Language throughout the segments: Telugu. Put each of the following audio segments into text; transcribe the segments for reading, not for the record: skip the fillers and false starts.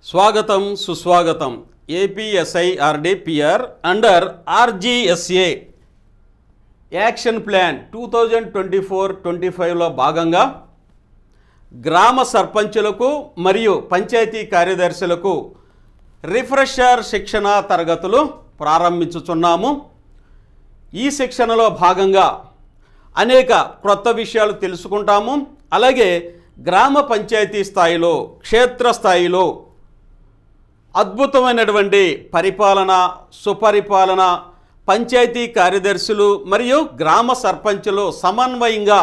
స్వాగతం సుస్వాగతం ఏపీఎస్ఐఆర్డీపీఆర్ అండర్ ఆర్జీఎస్ఏ యాక్షన్ ప్లాన్ 2024-25లో భాగంగా గ్రామ సర్పంచులకు మరియు పంచాయతీ కార్యదర్శులకు రిఫ్రెషర్ శిక్షణ తరగతులు ప్రారంభించుచున్నాము. ఈ శిక్షణలో భాగంగా అనేక క్రొత్త విషయాలు తెలుసుకుంటాము. అలాగే గ్రామ పంచాయతీ స్థాయిలో, క్షేత్రస్థాయిలో అద్భుతమైనటువంటి పరిపాలన, సుపరిపాలన, పంచాయతీ కార్యదర్శులు మరియు గ్రామ సర్పంచులు సమన్వయంగా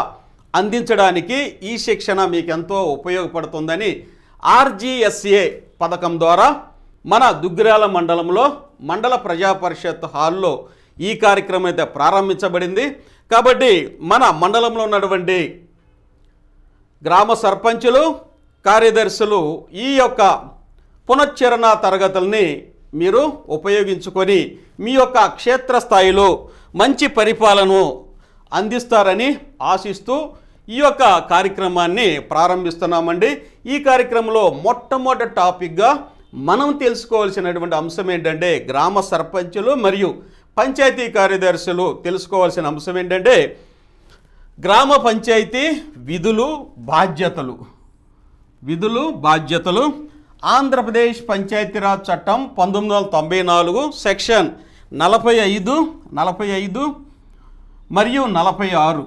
అందించడానికి ఈ శిక్షణ మీకు ఎంతో ఉపయోగపడుతుందని ఆర్జీఎస్ఏ పథకం ద్వారా మన దుగ్గిరాల మండలంలో మండల ప్రజా పరిషత్ హాల్లో ఈ కార్యక్రమం అయితే ప్రారంభించబడింది. కాబట్టి మన మండలంలో ఉన్నటువంటి గ్రామ సర్పంచులు, కార్యదర్శులు ఈ యొక్క పునశ్చరణ తరగతుల్ని మీరు ఉపయోగించుకొని మీ యొక్క క్షేత్రస్థాయిలో మంచి పరిపాలనను అందిస్తారని ఆశిస్తూ ఈ యొక్క కార్యక్రమాన్ని ప్రారంభిస్తున్నామండి. ఈ కార్యక్రమంలో మొట్టమొదటి టాపిక్గా మనం తెలుసుకోవాల్సినటువంటి అంశం ఏంటంటే గ్రామ సర్పంచులు మరియు పంచాయతీ కార్యదర్శులు తెలుసుకోవాల్సిన అంశం ఏంటంటే గ్రామ పంచాయతీ విధులు బాధ్యతలు. ఆంధ్రప్రదేశ్ పంచాయతీరాజ్ చట్టం 1994 సెక్షన్ 45 మరియు 46.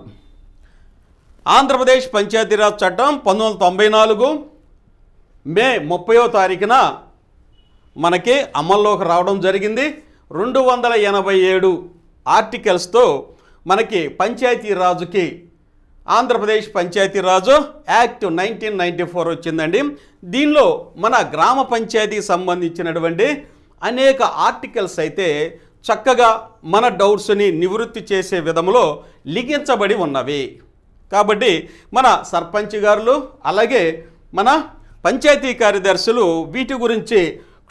ఆంధ్రప్రదేశ్ పంచాయతీరాజ్ చట్టం 1994 మే 30వ తారీఖున మనకి అమల్లోకి రావడం జరిగింది. 287 ఆర్టికల్స్తో మనకి పంచాయతీరాజుకి ఆంధ్రప్రదేశ్ పంచాయతీరాజు యాక్ట్ 1994 వచ్చిందండి. దీనిలో మన గ్రామ పంచాయతీకి సంబంధించినటువంటి అనేక ఆర్టికల్స్ అయితే చక్కగా మన డౌట్స్ని నివృత్తి చేసే విధంలో లిఖించబడి ఉన్నవి. కాబట్టి మన సర్పంచ్ గారులు అలాగే మన పంచాయతీ కార్యదర్శులు వీటి గురించి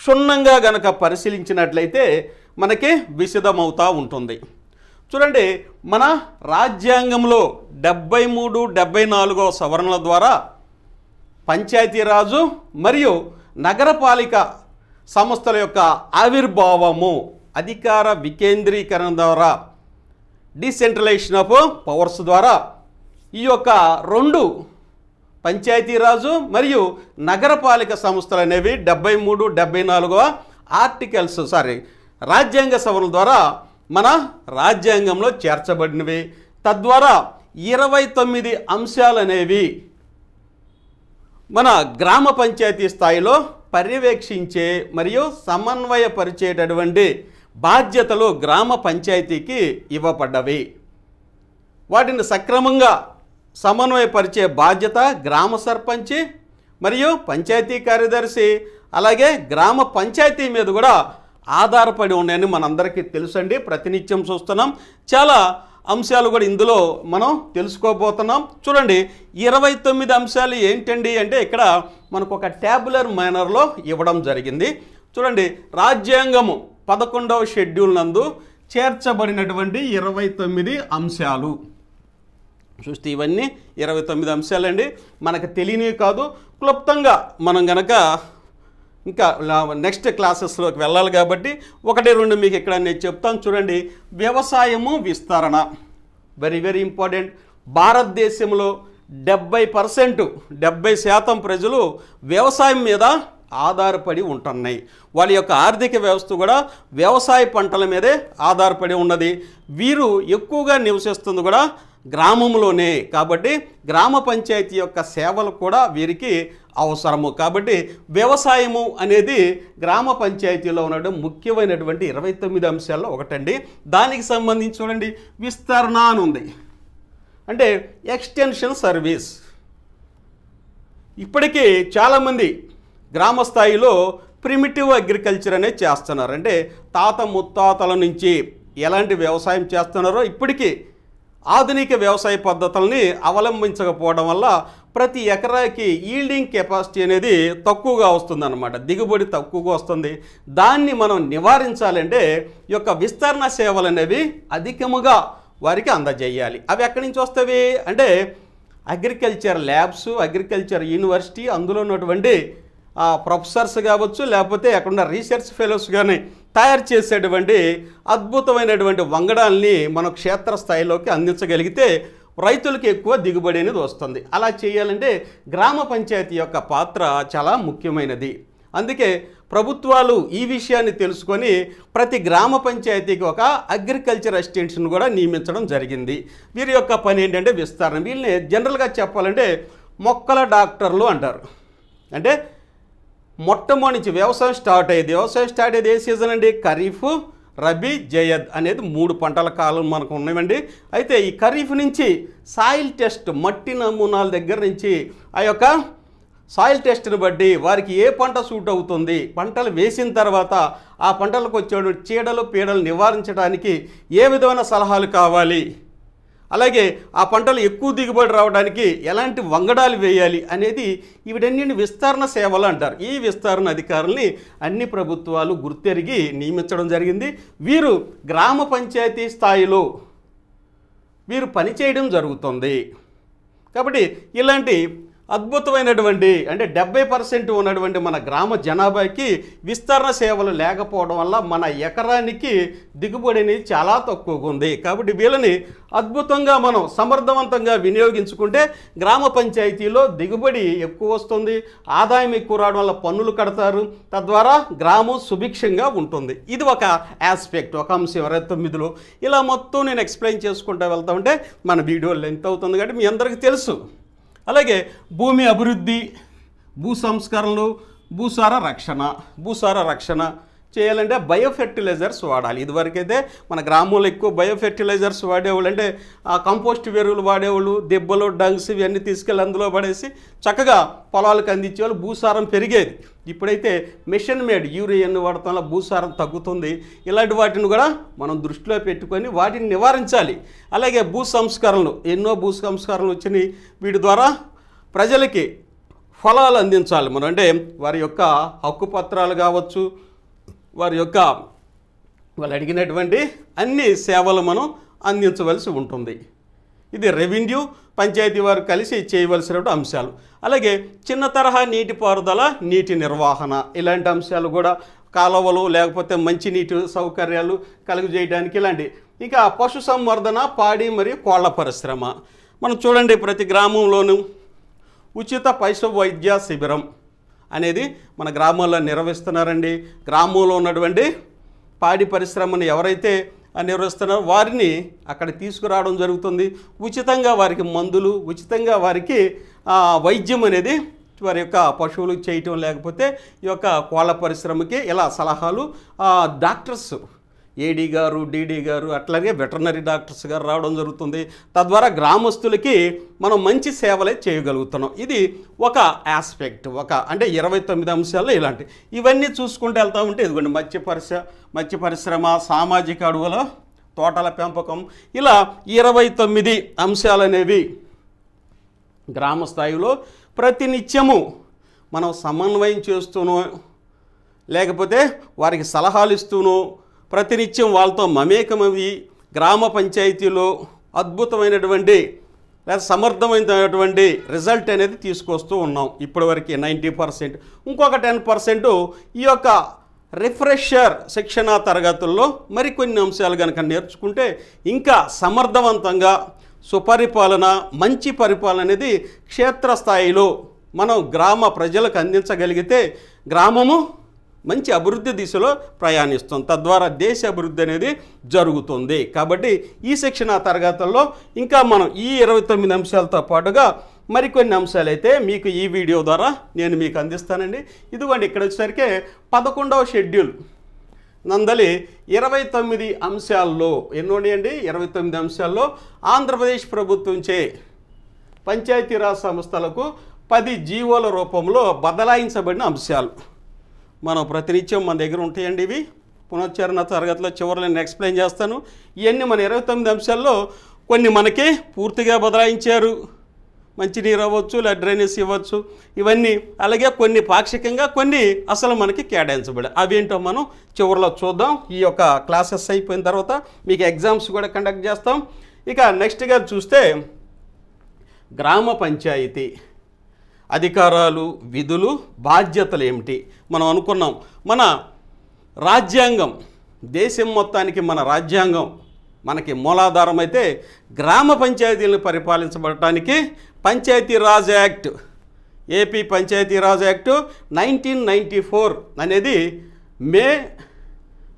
క్షుణ్ణంగా గనక పరిశీలించినట్లయితే మనకి విశదమవుతూ ఉంటుంది. చూడండి, మన రాజ్యాంగంలో 73, 74వ సవరణల ద్వారా పంచాయతీరాజు మరియు నగరపాలిక సంస్థల యొక్క ఆవిర్భావము, అధికార వికేంద్రీకరణ ద్వారా, డీసెంట్రలైజేషన్ ఆఫ్ పవర్స్ ద్వారా ఈ యొక్క 2 పంచాయతీరాజు మరియు నగరపాలిక సంస్థలు అనేవి 73, 74వ ఆర్టికల్స్ రాజ్యాంగ సవరణ ద్వారా మన రాజ్యాంగంలో చేర్చబడినవి. తద్వారా 29 అంశాలు అనేవి మన గ్రామ పంచాయతీ స్థాయిలో పర్యవేక్షించే మరియు సమన్వయపరిచేటటువంటి బాధ్యతలు గ్రామ పంచాయతీకి ఇవ్వబడ్డవి. వాటిని సక్రమంగా సమన్వయపరిచే బాధ్యత గ్రామ సర్పంచి మరియు పంచాయతీ కార్యదర్శి అలాగే గ్రామ పంచాయతీ మీద కూడా ఆధారపడి ఉన్నాయని మనందరికీ తెలుసండి. ప్రతినిత్యం చూస్తున్నాం. చాలా అంశాలు కూడా ఇందులో మనం తెలుసుకోబోతున్నాం. చూడండి, 29 అంశాలు ఏంటండి అంటే ఇక్కడ మనకు ఒక ట్యాబులర్ మేనర్లో ఇవ్వడం జరిగింది. చూడండి, రాజ్యాంగము 11వ షెడ్యూల్ నందు చేర్చబడినటువంటి 29 అంశాలు. చూస్తే ఇవన్నీ 29 అంశాలండి. మనకు తెలియనివి కాదు. క్లుప్తంగా మనం గనక ఇంకా నెక్స్ట్ క్లాసెస్లోకి వెళ్ళాలి కాబట్టి 1, 2 మీకు ఇక్కడ నేను చెప్తాను. చూడండి, వ్యవసాయము విస్తరణ వెరీ వెరీ ఇంపార్టెంట్. భారతదేశంలో 70% ప్రజలు వ్యవసాయం మీద ఆధారపడి ఉంటున్నాయి. వాళ్ళ యొక్క ఆర్థిక వ్యవస్థ కూడా వ్యవసాయ పంటల మీదే ఆధారపడి ఉన్నది. వీరు ఎక్కువగా నివసిస్తుంది కూడా గ్రామంలోనే. కాబట్టి గ్రామ పంచాయతీ యొక్క సేవలు కూడా వీరికి అవసరము. కాబట్టి వ్యవసాయము అనేది గ్రామ పంచాయతీలో ఉన్న ముఖ్యమైనటువంటి 29 అంశాల్లో ఒకటండి. దానికి సంబంధించి చూడండి, విస్తరణ అని ఉంది అంటే ఎక్స్టెన్షన్ సర్వీస్. ఇప్పటికీ చాలామంది గ్రామ స్థాయిలో ప్రిమిటివ్ అగ్రికల్చర్ అనేది చేస్తున్నారు. అంటే తాత ముత్తాతల నుంచి ఎలాంటి వ్యవసాయం చేస్తున్నారో ఇప్పటికీ ఆధునిక వ్యవసాయ పద్ధతుల్ని అవలంబించకపోవడం వల్ల ప్రతి ఎకరాకి ఈల్డింగ్ కెపాసిటీ అనేది తక్కువగా వస్తుందన్నమాట. దిగుబడి తక్కువగా వస్తుంది. దాన్ని మనం నివారించాలంటే ఈ యొక్క విస్తరణ సేవలు అనేవి అధికముగా వారికి అందజేయాలి. అవి ఎక్కడి నుంచి వస్తాయి అంటే అగ్రికల్చర్ ల్యాబ్స్, అగ్రికల్చర్ యూనివర్సిటీ, అందులో ఉన్నటువంటి ప్రొఫెసర్స్ కావచ్చు, లేకపోతే అక్కడ రీసెర్చ్ ఫెలోస్ కానీ తయారు చేసేటువంటి అద్భుతమైనటువంటి వంగడాల్ని మనం క్షేత్రస్థాయిలోకి అందించగలిగితే రైతులకు ఎక్కువ దిగుబడి అనేది వస్తుంది. అలా చేయాలంటే గ్రామ పంచాయతీ యొక్క పాత్ర చాలా ముఖ్యమైనది. అందుకే ప్రభుత్వాలు ఈ విషయాన్ని తెలుసుకొని ప్రతి గ్రామ పంచాయతీకి ఒక అగ్రికల్చర్ అసిస్టెంట్స్ను కూడా నియమించడం జరిగింది. వీరి యొక్క పని ఏంటంటే విస్తరణ. వీళ్ళని జనరల్గా చెప్పాలంటే మొక్కల డాక్టర్లు అంటారు. అంటే మొట్టమొదటి నుంచి వ్యవసాయం స్టార్ట్ అయ్యేది ఏ సీజన్ అండి? ఖరీఫ్, రబీ, జయద్ అనేది 3 పంటల కాలం మనకు ఉన్నాయండి. అయితే ఈ ఖరీఫ్ నుంచి సాయిల్ టెస్ట్, మట్టి నమూనాల దగ్గర నుంచి ఆ యొక్క సాయిల్ టెస్ట్ని బట్టి వారికి ఏ పంట సూట్ అవుతుంది, పంటలు వేసిన తర్వాత ఆ పంటలకు వచ్చే చీడలు పీడలు నివారించడానికి ఏ విధమైన సలహాలు కావాలి, అలాగే ఆ పంటలు ఎక్కువ దిగుబడి రావడానికి ఎలాంటి వంగడాలు వేయాలి అనేది వీటన్నిటిని విస్తరణ సేవలు అంటారు. ఈ విస్తరణ అధికారుల్ని అన్ని ప్రభుత్వాలు గుర్తెరిగి నియమించడం జరిగింది. వీరు గ్రామ పంచాయతీ స్థాయిలో వీరు పనిచేయడం జరుగుతుంది. కాబట్టి ఇలాంటి అద్భుతమైనటువంటి అంటే 70% ఉన్నటువంటి మన గ్రామ జనాభాకి విస్తరణ సేవలు లేకపోవడం వల్ల మన ఎకరానికి దిగుబడి అనేది చాలా తక్కువగా ఉంది. కాబట్టి వీళ్ళని అద్భుతంగా మనం సమర్థవంతంగా వినియోగించుకుంటే గ్రామ పంచాయతీలో దిగుబడి ఎక్కువ వస్తుంది, ఆదాయం ఎక్కువ రావడం వల్ల పన్నులు కడతారు, తద్వారా గ్రామం సుభిక్షంగా ఉంటుంది. ఇది ఒక ఆస్పెక్ట్, ఒక అంశం 29లో. ఇలా మొత్తం నేను ఎక్స్ప్లెయిన్ చేసుకుంటూ వెళ్తా ఉంటే మన వీడియో లెంత్ అవుతుంది కాబట్టి మీ అందరికీ తెలుసు. అలాగే భూమి అభివృద్ధి, భూ సంస్కరణలు, భూసార రక్షణ చేయాలంటే బయోఫెర్టిలైజర్స్ వాడాలి. ఇదివరకైతే మన గ్రామంలో ఎక్కువ బయోఫెర్టిలైజర్స్ వాడేవాళ్ళు, అంటే ఆ కంపోస్ట్ ఎరువులు వాడేవాళ్ళు, దెబ్బలు, డంగ్స్ ఇవన్నీ తీసుకెళ్ళి అందులో పడేసి చక్కగా పొలాలకు అందించేవాళ్ళు, భూసారం పెరిగేది. ఇప్పుడైతే మిషన్ మేడ్ యూరియాను వాడటం వల్ల భూసారం తగ్గుతుంది. ఇలాంటి వాటిని కూడా మనం దృష్టిలో పెట్టుకొని వాటిని నివారించాలి. అలాగే భూ సంస్కరణలు, ఎన్నో భూ సంస్కరణలు వచ్చినాయి. వీటి ద్వారా ప్రజలకి ఫలాలు అందించాలి మనం. అంటే వారి యొక్క హక్కు పత్రాలు కావచ్చు, వాళ్ళు అడిగినటువంటి అన్ని సేవలు మనం అందించవలసి ఉంటుంది. ఇది రెవెన్యూ, పంచాయతీ వారు కలిసి చేయవలసిన అంశాలు. అలాగే చిన్న తరహా నీటిపారుదల, నీటి నిర్వహణ ఇలాంటి అంశాలు కూడా, కాలువలు లేకపోతే మంచినీటి సౌకర్యాలు కలుగజేయడానికి ఇలాంటి. ఇంకా పశు సంవర్ధన, పాడి మరియు కోళ్ల పరిశ్రమ. మనం చూడండి ప్రతి గ్రామంలోనూ ఉచిత పశు వైద్య శిబిరం అనేది మన గ్రామాల్లో నిర్వహిస్తున్నారండి. గ్రామంలో ఉన్నటువంటి పాడి పరిశ్రమను ఎవరైతే నిర్వహిస్తున్నారో వారిని అక్కడ తీసుకురావడం జరుగుతుంది. ఉచితంగా వారికి మందులు, ఉచితంగా వారికి వైద్యం అనేది వారి యొక్క పశువులకు చేయటం, లేకపోతే ఈ యొక్క కోళ్ళ పరిశ్రమకి ఇలా సలహాలు డాక్టర్స్, ఏడీ గారు, డీడీ గారు, అట్లాగే వెటర్నరీ డాక్టర్స్ గారు రావడం జరుగుతుంది. తద్వారా గ్రామస్తులకి మనం మంచి సేవలే చేయగలుగుతున్నాం. ఇది ఒక ఆస్పెక్ట్, అంటే 29 అంశాల్లో ఇలాంటి. ఇవన్నీ చూసుకుంటూ వెళ్తూ ఉంటే ఇదిగోండి మత్స్య పరిశ్రమ, సామాజిక అడవుల తోటల పెంపకం, ఇలా 29 అంశాలు అనేవి గ్రామ స్థాయిలో ప్రతినిత్యము మనం సమన్వయం చేస్తూనో, లేకపోతే వారికి సలహాలు ఇస్తూనో, ప్రతినిత్యం వాళ్ళతో మమేకమవి గ్రామ పంచాయతీలో అద్భుతమైనటువంటి లేదా సమర్థమైనటువంటి రిజల్ట్ అనేది తీసుకొస్తూ ఉన్నాం. ఇప్పటివరకు 90%. ఇంకొక 10% ఈ యొక్క రిఫ్రెషర్ శిక్షణా తరగతుల్లో మరికొన్ని అంశాలు కనుక నేర్చుకుంటే ఇంకా సమర్థవంతంగా సుపరిపాలన, మంచి పరిపాలన అనేది క్షేత్రస్థాయిలో మనం గ్రామ ప్రజలకు అందించగలిగితే గ్రామము మంచి అభివృద్ధి దిశలో ప్రయాణిస్తుంది. తద్వారా దేశ అభివృద్ధి అనేది జరుగుతుంది. కాబట్టి ఈ శిక్షణా తరగతుల్లో ఇంకా మనం ఈ 29 అంశాలతో పాటుగా మరికొన్ని అంశాలు అయితే మీకు ఈ వీడియో ద్వారా నేను మీకు అందిస్తానండి. ఇదిగోండి ఇక్కడ వచ్చేసరికి 11వ షెడ్యూల్ నందలి 29 అంశాల్లో ఎన్నోండి 29 అంశాల్లో ఆంధ్రప్రదేశ్ ప్రభుత్వంచే పంచాయతీరాజ్ సంస్థలకు 10 జీవోల రూపంలో బదలాయించబడిన అంశాలు మనం ప్రతినిత్యం మన దగ్గర ఉంటాయండి. ఇవి పునశ్చరణ తరగతిలో చివరిలో నేను ఎక్స్ప్లెయిన్ చేస్తాను. ఇవన్నీ మన 29 అంశాల్లో కొన్ని మనకి పూర్తిగా బదలాయించారు, మంచినీరు అవ్వచ్చు, లేదా డ్రైనేజ్ ఇవ్వచ్చు, ఇవన్నీ. అలాగే కొన్ని పాక్షికంగా, కొన్ని అసలు మనకి కేటాయించబడి, అవేంటో మనం చివరిలో చూద్దాం. ఈ యొక్క క్లాసెస్ అయిపోయిన తర్వాత మీకు ఎగ్జామ్స్ కూడా కండక్ట్ చేస్తాం. ఇక నెక్స్ట్గా చూస్తే గ్రామ పంచాయతీ అధికారాలు, విధులు, బాధ్యతలు ఏమిటి? మనం అనుకున్నాం మన రాజ్యాంగం, దేశం మొత్తానికి మన రాజ్యాంగం మనకి మూలాధారం అయితే గ్రామ పంచాయతీలను పరిపాలించబడటానికి Panchayati Raj act, AP Panchayati Raj act 1994 అనేది మే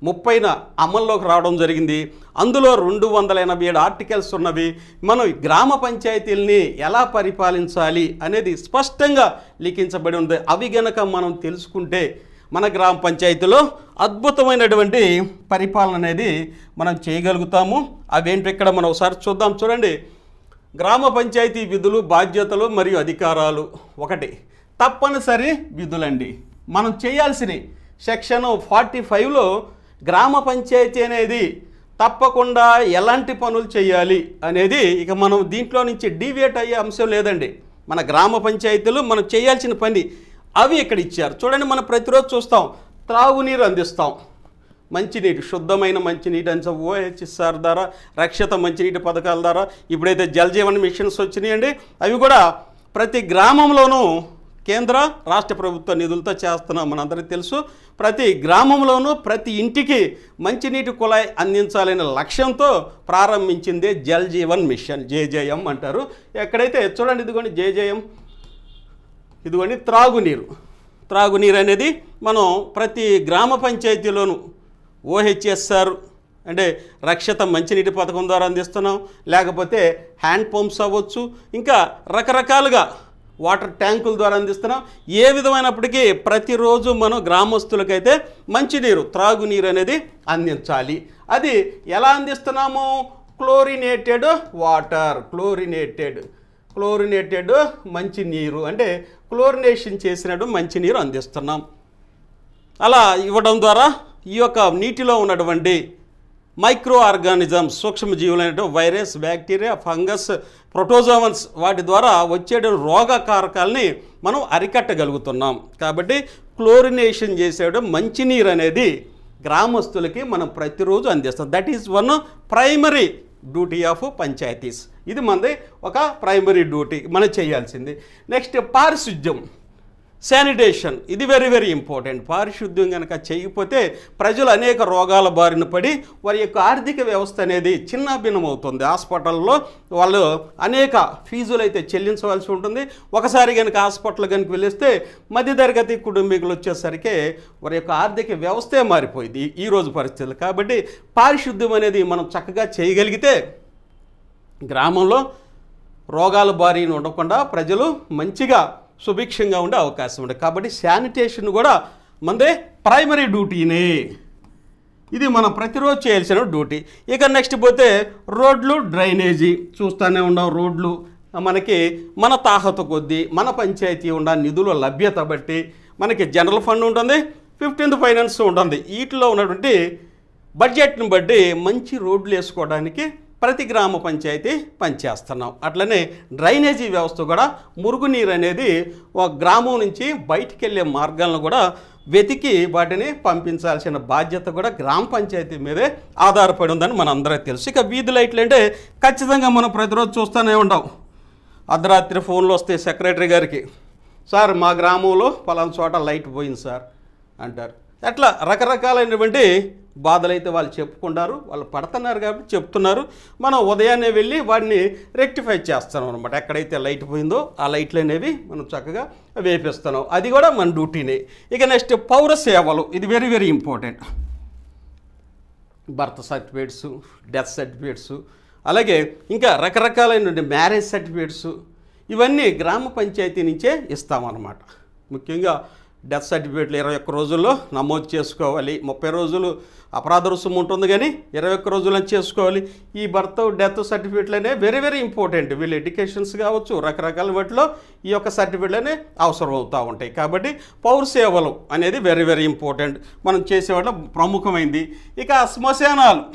30న అమల్లోకి రావడం జరిగింది. అందులో 287 ఆర్టికల్స్ ఉన్నవి. మనం గ్రామ పంచాయతీలని ఎలా పరిపాలించాలి అనేది స్పష్టంగా లిఖించబడి ఉంది. అవి గనక మనం తెలుసుకుంటే మన గ్రామ పంచాయతీలో అద్భుతమైనటువంటి పరిపాలన అనేది మనం చేయగలుగుతాము. అవేంటి ఇక్కడ మనం ఒకసారి చూద్దాం. చూడండి, గ్రామ పంచాయతీ విధులు, బాధ్యతలు మరియు అధికారాలు. 1 తప్పనిసరి విధులండి. మనం చేయాల్సినవి సెక్షన్ 45లో గ్రామ పంచాయతీ అనేది తప్పకుండా ఎలాంటి పనులు చేయాలి అనేది ఇక మనం దీంట్లో నుంచి డీవియేట్ అయ్యే అంశం లేదండి. మన గ్రామ పంచాయతీలు మనం చేయాల్సిన పని అవి ఇక్కడ ఇచ్చారు. చూడండి, మనం ప్రతిరోజు చూస్తాం, త్రాగునీరు అందిస్తాం, మంచినీటి, శుద్ధమైన మంచినీటి అంచ OHSR ద్వారా, రక్షిత మంచినీటి పథకాల ద్వారా, ఇప్పుడైతే జల్ జీవన్ మిషన్స్ వచ్చినాయండి, అవి కూడా ప్రతి గ్రామంలోనూ కేంద్ర రాష్ట్ర ప్రభుత్వ నిధులతో చేస్తున్నాం. మనందరికీ తెలుసు, ప్రతి గ్రామంలోనూ ప్రతి ఇంటికి మంచినీటి కుళాయి అందించాలనే లక్ష్యంతో ప్రారంభించిందే జల్ జీవన్ మిషన్, JJM అంటారు. ఎక్కడైతే చూడండి, ఇదిగోండి JJM, ఇదిగోండి త్రాగునీరు అనేది మనం ప్రతి గ్రామ పంచాయతీలోనూ OHSR అంటే రక్షిత మంచినీటి పథకం ద్వారా అందిస్తున్నాం, లేకపోతే హ్యాండ్ పంప్స్ అవ్వచ్చు, ఇంకా రకరకాలుగా వాటర్ ట్యాంకుల ద్వారా అందిస్తున్నాం. ఏ విధమైనప్పటికీ ప్రతిరోజు మనం గ్రామస్తులకైతే మంచినీరు, త్రాగునీరు అనేది అందించాలి. అది ఎలా అందిస్తున్నాము? క్లోరినేటెడ్ వాటర్, క్లోరినేటెడ్ మంచినీరు అంటే క్లోరినేషన్ చేసినట్టు మంచినీరు అందిస్తున్నాం. అలా ఇవ్వడం ద్వారా ఈ యొక్క నీటిలో ఉన్నటువంటి మైక్రో ఆర్గానిజమ్స్, సూక్ష్మజీవులైన వైరస్, బ్యాక్టీరియా, ఫంగస్, ప్రోటోజోవన్స్ వాటి ద్వారా వచ్చే రోగకారకాలని మనం అరికట్టగలుగుతున్నాం. కాబట్టి క్లోరినేషన్ చేసేయడం మంచినీరు అనేది గ్రామస్తులకి మనం ప్రతిరోజు అందిస్తాం. That is one primary duty of panchayats. ఇది మనది ఒక ప్రైమరీ డ్యూటీ మనం చేయాల్సింది. నెక్స్ట్ పారిశుద్ధ్యం, శానిటేషన్. ఇది వెరీ వెరీ ఇంపార్టెంట్. పారిశుద్ధ్యం కనుక చేయకపోతే ప్రజలు అనేక రోగాల బారిన పడి వారి యొక్క ఆర్థిక వ్యవస్థ అనేది చిన్నాభిన్నమవుతుంది. హాస్పిటల్లో వాళ్ళు అనేక ఫీజులు అయితే చెల్లించవలసి ఉంటుంది. ఒకసారి కనుక హాస్పిటల్ కనుక వెళ్ళిస్తే మధ్యతరగతి కుటుంబీకులు వచ్చేసరికి వారి యొక్క ఆర్థిక వ్యవస్థే మారిపోయింది ఈరోజు పరిస్థితులు. కాబట్టి పారిశుద్ధ్యం అనేది మనం చక్కగా చేయగలిగితే గ్రామంలో రోగాల బారిన ఉండకుండా ప్రజలు మంచిగా సుభిక్షంగా ఉండే అవకాశం ఉంది. కాబట్టి శానిటేషన్ కూడా మనదే ప్రైమరీ డ్యూటీనే. ఇది మనం ప్రతిరోజు చేయాల్సిన డ్యూటీ. ఇక నెక్స్ట్ పోతే రోడ్లు, డ్రైనేజీ. చూస్తూనే ఉన్నాం, రోడ్లు మనకి మన తాహత కొద్దీ మన పంచాయతీ ఉన్న నిధుల లభ్యత బట్టి మనకి జనరల్ ఫండ్ ఉంటుంది, 15th ఫైనాన్స్ ఉంటుంది. వీటిలో ఉన్నటువంటి బడ్జెట్ని బట్టి మంచి రోడ్లు వేసుకోవడానికి ప్రతి గ్రామ పంచాయతీ పనిచేస్తున్నాం. అట్లనే డ్రైనేజీ వ్యవస్థ కూడా, మురుగునీరు అనేది ఒక గ్రామం నుంచి బయటికి వెళ్ళే మార్గాలను కూడా వెతికి వాటిని పంపించాల్సిన బాధ్యత కూడా గ్రామ పంచాయతీ మీదే ఆధారపడి ఉందని మనందరికీ తెలుసు. ఇక వీధి లైట్లు అంటే ఖచ్చితంగా మనం ప్రతిరోజు చూస్తూనే ఉంటాం. అర్ధరాత్రి ఫోన్లు వస్తే సెక్రటరీ గారికి, సార్ మా గ్రామంలో పలానా చోట లైట్ పోయింది సార్ అంటారు. అట్లా రకరకాలైనటువంటి బాధలు అయితే వాళ్ళు చెప్పుకుంటారు, వాళ్ళు పడుతున్నారు కాబట్టి చెప్తున్నారు. మనం ఉదయాన్నే వెళ్ళి వాడిని రెక్టిఫై చేస్తాం అనమాట. ఎక్కడైతే లైట్ పోయిందో ఆ లైట్లు అనేవి మనం చక్కగా వేపిస్తున్నాం. అది కూడా మన డ్యూటీనే. ఇక నెక్స్ట్ పౌర సేవలు. ఇది very very important. Birth certificates, death certificates, అలాగే ఇంకా రకరకాలైన మ్యారేజ్ సర్టిఫికేట్స్, ఇవన్నీ గ్రామ పంచాయతీ నుంచే ఇస్తామన్నమాట. ముఖ్యంగా డెత్ సర్టిఫికేట్లు 21 రోజుల్లో నమోదు చేసుకోవాలి. 30 రోజులు అపరాధ రుసుము ఉంటుంది, కానీ 21 రోజుల్లో చేసుకోవాలి. ఈ బర్త్, డెత్ సర్టిఫికేట్లు అనేవి వెరీ వెరీ ఇంపార్టెంట్. వీళ్ళు ఎడ్యుకేషన్స్ కావచ్చు, రకరకాల వాటిలో ఈ యొక్క సర్టిఫికేట్లు అనేవి అవసరం అవుతూ ఉంటాయి. కాబట్టి పౌర సేవలు అనేది వెరీ వెరీ ఇంపార్టెంట్, మనం చేసేవాళ్ళ ప్రముఖమైంది. ఇక శ్మశానాలు.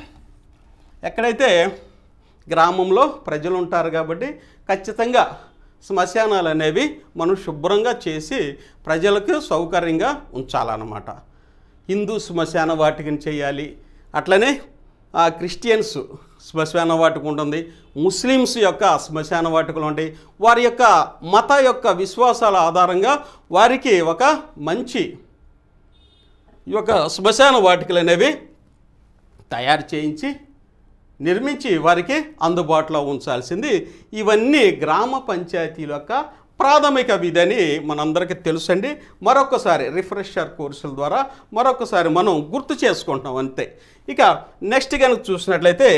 ఎక్కడైతే గ్రామంలో ప్రజలు ఉంటారు కాబట్టి ఖచ్చితంగా శ్మశానాలు అనేవి మనం శుభ్రంగా చేసి ప్రజలకు సౌకర్యంగా ఉంచాలన్నమాట. హిందూ శ్మశాన వాటికని చేయాలి. అట్లనే క్రిస్టియన్స్ శ్మశాన వాటిక ఉంటుంది, ముస్లిమ్స్ యొక్క శ్మశాన వాటికలు ఉంటాయి. వారి యొక్క మత యొక్క విశ్వాసాల ఆధారంగా వారికి ఒక మంచి ఈ యొక్క శ్మశాన వాటికలు అనేవి తయారు చేయించి నిర్మించి వారికి అందుబాటులో ఉంచాల్సింది. ఇవన్నీ గ్రామ పంచాయతీల యొక్క ప్రాథమిక విధి మనందరికీ తెలుసండి. మరొకసారి రిఫ్రెషర్ కోర్సుల ద్వారా మరొకసారి మనం గుర్తు చేసుకుంటాం అంతే. ఇక నెక్స్ట్ కనుక చూసినట్లయితే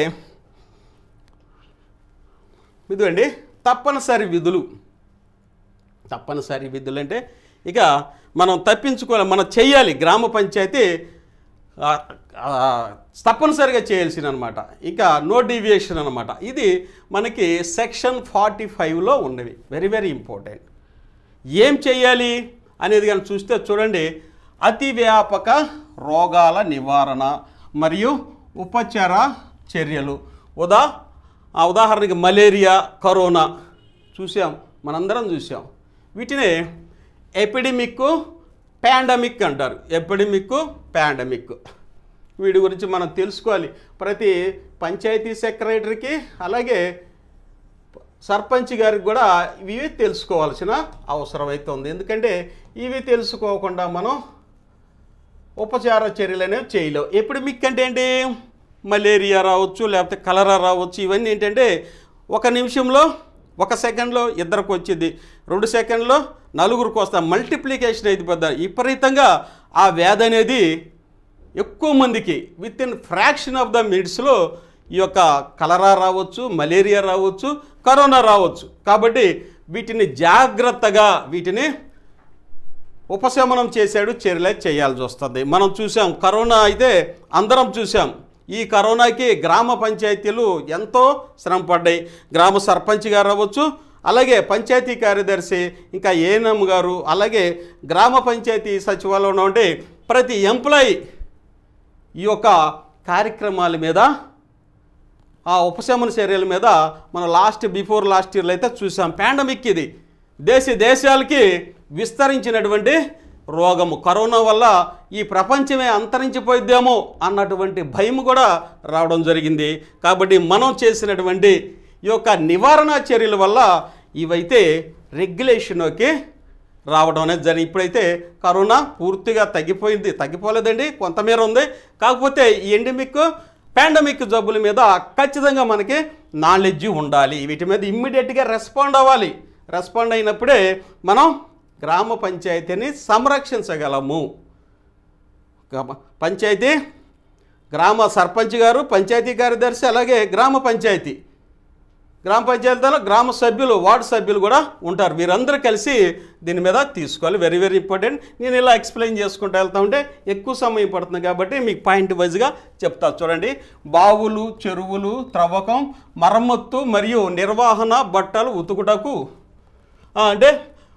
ఇదండి తప్పనిసరి విధులు. తప్పనిసరి విధులు అంటే ఇక మనం తప్పించుకోవాలి, మనం చేయాలి. గ్రామ పంచాయతీ తప్పనిసరిగా చేయాల్సిన అనమాట. ఇక నో డీవియేషన్ అనమాట. ఇది మనకి సెక్షన్ 45లో ఉన్నవి. Very very important. ఏం చేయాలి అనేది కానీ చూస్తే చూడండి, అతి వ్యాపక రోగాల నివారణ మరియు ఉపచార చర్యలు. ఉదాహరణకి మలేరియా, కరోనా చూసాం, మనందరం చూసాం. వీటిని ఎపిడమిక్, పాండమిక్ అంటారు. Epidemic, pandemic. వీటి గురించి మనం తెలుసుకోవాలి. ప్రతి పంచాయతీ సెక్రటరీకి అలాగే సర్పంచ్ గారికి కూడా ఇవి తెలుసుకోవాల్సిన అవసరం అయితే ఉంది. ఎందుకంటే ఇవి తెలుసుకోకుండా మనం ఉపచార చర్యలు అనేవి చేయలేవు. ఎపిడమిక్ అంటే ఏంటి? మలేరియా రావచ్చు, లేకపోతే కలరా రావచ్చు. ఇవన్నీ ఏంటంటే ఒక నిమిషంలో, ఒక సెకండ్లో ఇద్దరికి వచ్చింది, 2 సెకండ్లో నలుగురికి వస్తాం. మల్టిప్లికేషన్ అయితే పెద్ద విపరీతంగా ఆ వ్యాధి అనేది ఎక్కువ మందికి with in fraction of the మినిట్స్లో ఈ యొక్క కలరా రావచ్చు, మలేరియా రావచ్చు, కరోనా రావచ్చు. కాబట్టి వీటిని జాగ్రత్తగా వీటిని ఉపశమనం చేశాడు చర్యలే చేయాల్సి వస్తుంది. మనం చూసాం కరోనా అయితే అందరం చూసాం. ఈ కరోనాకి గ్రామ పంచాయతీలు ఎంతో శ్రమ పడ్డాయి. గ్రామ సర్పంచ్ గారు అవ్వచ్చు, అలాగే పంచాయతీ కార్యదర్శి, ఇంకా ఏఎన్ఎం గారు, అలాగే గ్రామ పంచాయతీ సచివాలయంలో ఉండే ప్రతి ఎంప్లాయీ ఈ యొక్క కార్యక్రమాల మీద, ఆ ఉపశమన చర్యల మీద మనం బిఫోర్ లాస్ట్ ఇయర్లో అయితే చూసాం. పాండమిక్ ఇది దేశాలకి విస్తరించినటువంటి రోగము. కరోనా వల్ల ఈ ప్రపంచమే అంతరించిపోయిద్దేమో అన్నటువంటి భయం కూడా రావడం జరిగింది. కాబట్టి మనం చేసినటువంటి ఈ యొక్క నివారణ చర్యల వల్ల ఇవైతే రెగ్యులేషన్లోకి రావడం అనేది జరిగింది. ఇప్పుడైతే కరోనా పూర్తిగా తగ్గిపోలేదండి, కొంతమేర ఉంది. కాకపోతే ఈ ఎండమిక్, పాండమిక్ జబ్బుల మీద ఖచ్చితంగా మనకి నాలెడ్జ్ ఉండాలి. వీటి మీద ఇమ్మీడియట్గా రెస్పాండ్ అవ్వాలి. రెస్పాండ్ అయినప్పుడే మనం గ్రామ పంచాయతీని సంరక్షించగలము. పంచాయతీ, గ్రామ సర్పంచ్ గారు, పంచాయతీ కార్యదర్శి, అలాగే గ్రామ పంచాయతీలో గ్రామ సభ్యులు, వార్డు సభ్యులు కూడా ఉంటారు. వీరందరూ కలిసి దీని మీద తీసుకోవాలి. Very very important. నేను ఇలా ఎక్స్ప్లెయిన్ చేసుకుంటూ వెళ్తా ఉంటే ఎక్కువ సమయం పడుతుంది కాబట్టి మీకు పాయింట్ వైజ్గా చెప్తా. చూడండి, బావులు, చెరువులు త్రవ్వకం, మరమ్మత్తు మరియు నిర్వహణ, బట్టలు ఉతుకుటకు. అంటే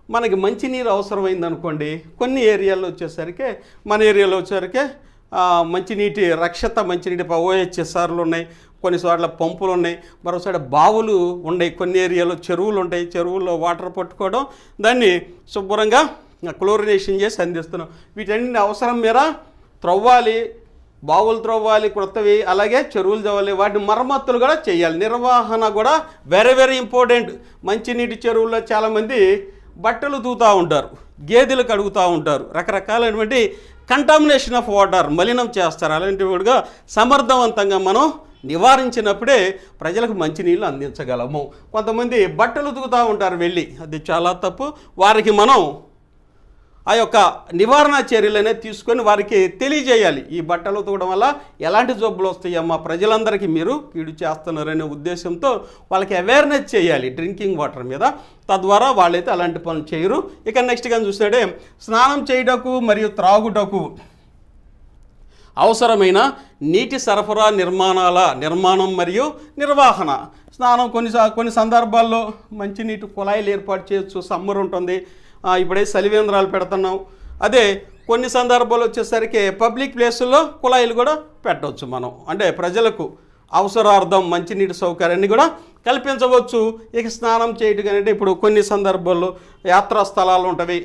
మనకి మంచినీరు అవసరమైంది అనుకోండి, కొన్ని ఏరియాల్లో వచ్చేసరికి, మన ఏరియాలో వచ్చేసరికి మంచినీటి రక్షిత మంచినీటి OHSRలు ఉన్నాయి, కొన్ని చోట్ల పంపులు ఉన్నాయి, మరోసారి బావులు ఉన్నాయి, కొన్ని ఏరియాలో చెరువులు ఉంటాయి. చెరువుల్లో వాటర్ పట్టుకోవడం, దాన్ని శుభ్రంగా క్లోరినేషన్ చేసి అందిస్తున్నాం. వీటన్ని అవసరం మేర త్రవ్వాలి, బావులు త్రవ్వాలి కొత్తవి, అలాగే చెరువులు తవ్వాలి, వాటిని మరమ్మతులు కూడా చేయాలి. నిర్వహణ కూడా వెరీ వెరీ ఇంపార్టెంట్. మంచినీటి చెరువుల్లో చాలామంది బట్టలు తూతూ ఉంటారు, గేదెలు కడుగుతూ ఉంటారు, రకరకాలైనటువంటి కంటామినేషన్ ఆఫ్ వాటర్, మలినం చేస్తారు. అలాంటివి కూడా సమర్థవంతంగా మనం నివారించినప్పుడే ప్రజలకు మంచినీళ్ళు అందించగలము. కొంతమంది బట్టలు ఉతుకుతూ ఉంటారు వెళ్ళి, అది చాలా తప్పు. వారికి మనం ఆ యొక్క నివారణ చర్యలు అనేది తీసుకొని వారికి తెలియజేయాలి. ఈ బట్టలు ఉతకడం వల్ల ఎలాంటి జబ్బులు వస్తాయమ్మా, ప్రజలందరికీ మీరు కీడు చేస్తున్నారనే ఉద్దేశంతో వాళ్ళకి అవేర్నెస్ చేయాలి డ్రింకింగ్ వాటర్ మీద. తద్వారా వాళ్ళైతే అలాంటి పనులు చేయరు. ఇక నెక్స్ట్గా చూస్తే స్నానం చేయుటకు మరియు త్రాగుటకు అవసరమైన నీటి సరఫరా నిర్మాణం మరియు నిర్వహణ. స్నానం కొన్ని సందర్భాల్లో మంచినీటి కుళాయిలు ఏర్పాటు చేయొచ్చు. సమ్మర్ ఉంటుంది, ఇప్పుడే చలివేంద్రాలు పెడుతున్నాం. అదే కొన్ని సందర్భాలు వచ్చేసరికి పబ్లిక్ ప్లేసుల్లో కుళాయిలు కూడా పెట్టవచ్చు మనం. అంటే ప్రజలకు అవసరార్థం మంచినీటి సౌకర్యాన్ని కూడా కల్పించవచ్చు. ఇక స్నానం చేయటం అంటే ఇప్పుడు కొన్ని సందర్భాల్లో యాత్రా స్థలాలు ఉంటవి,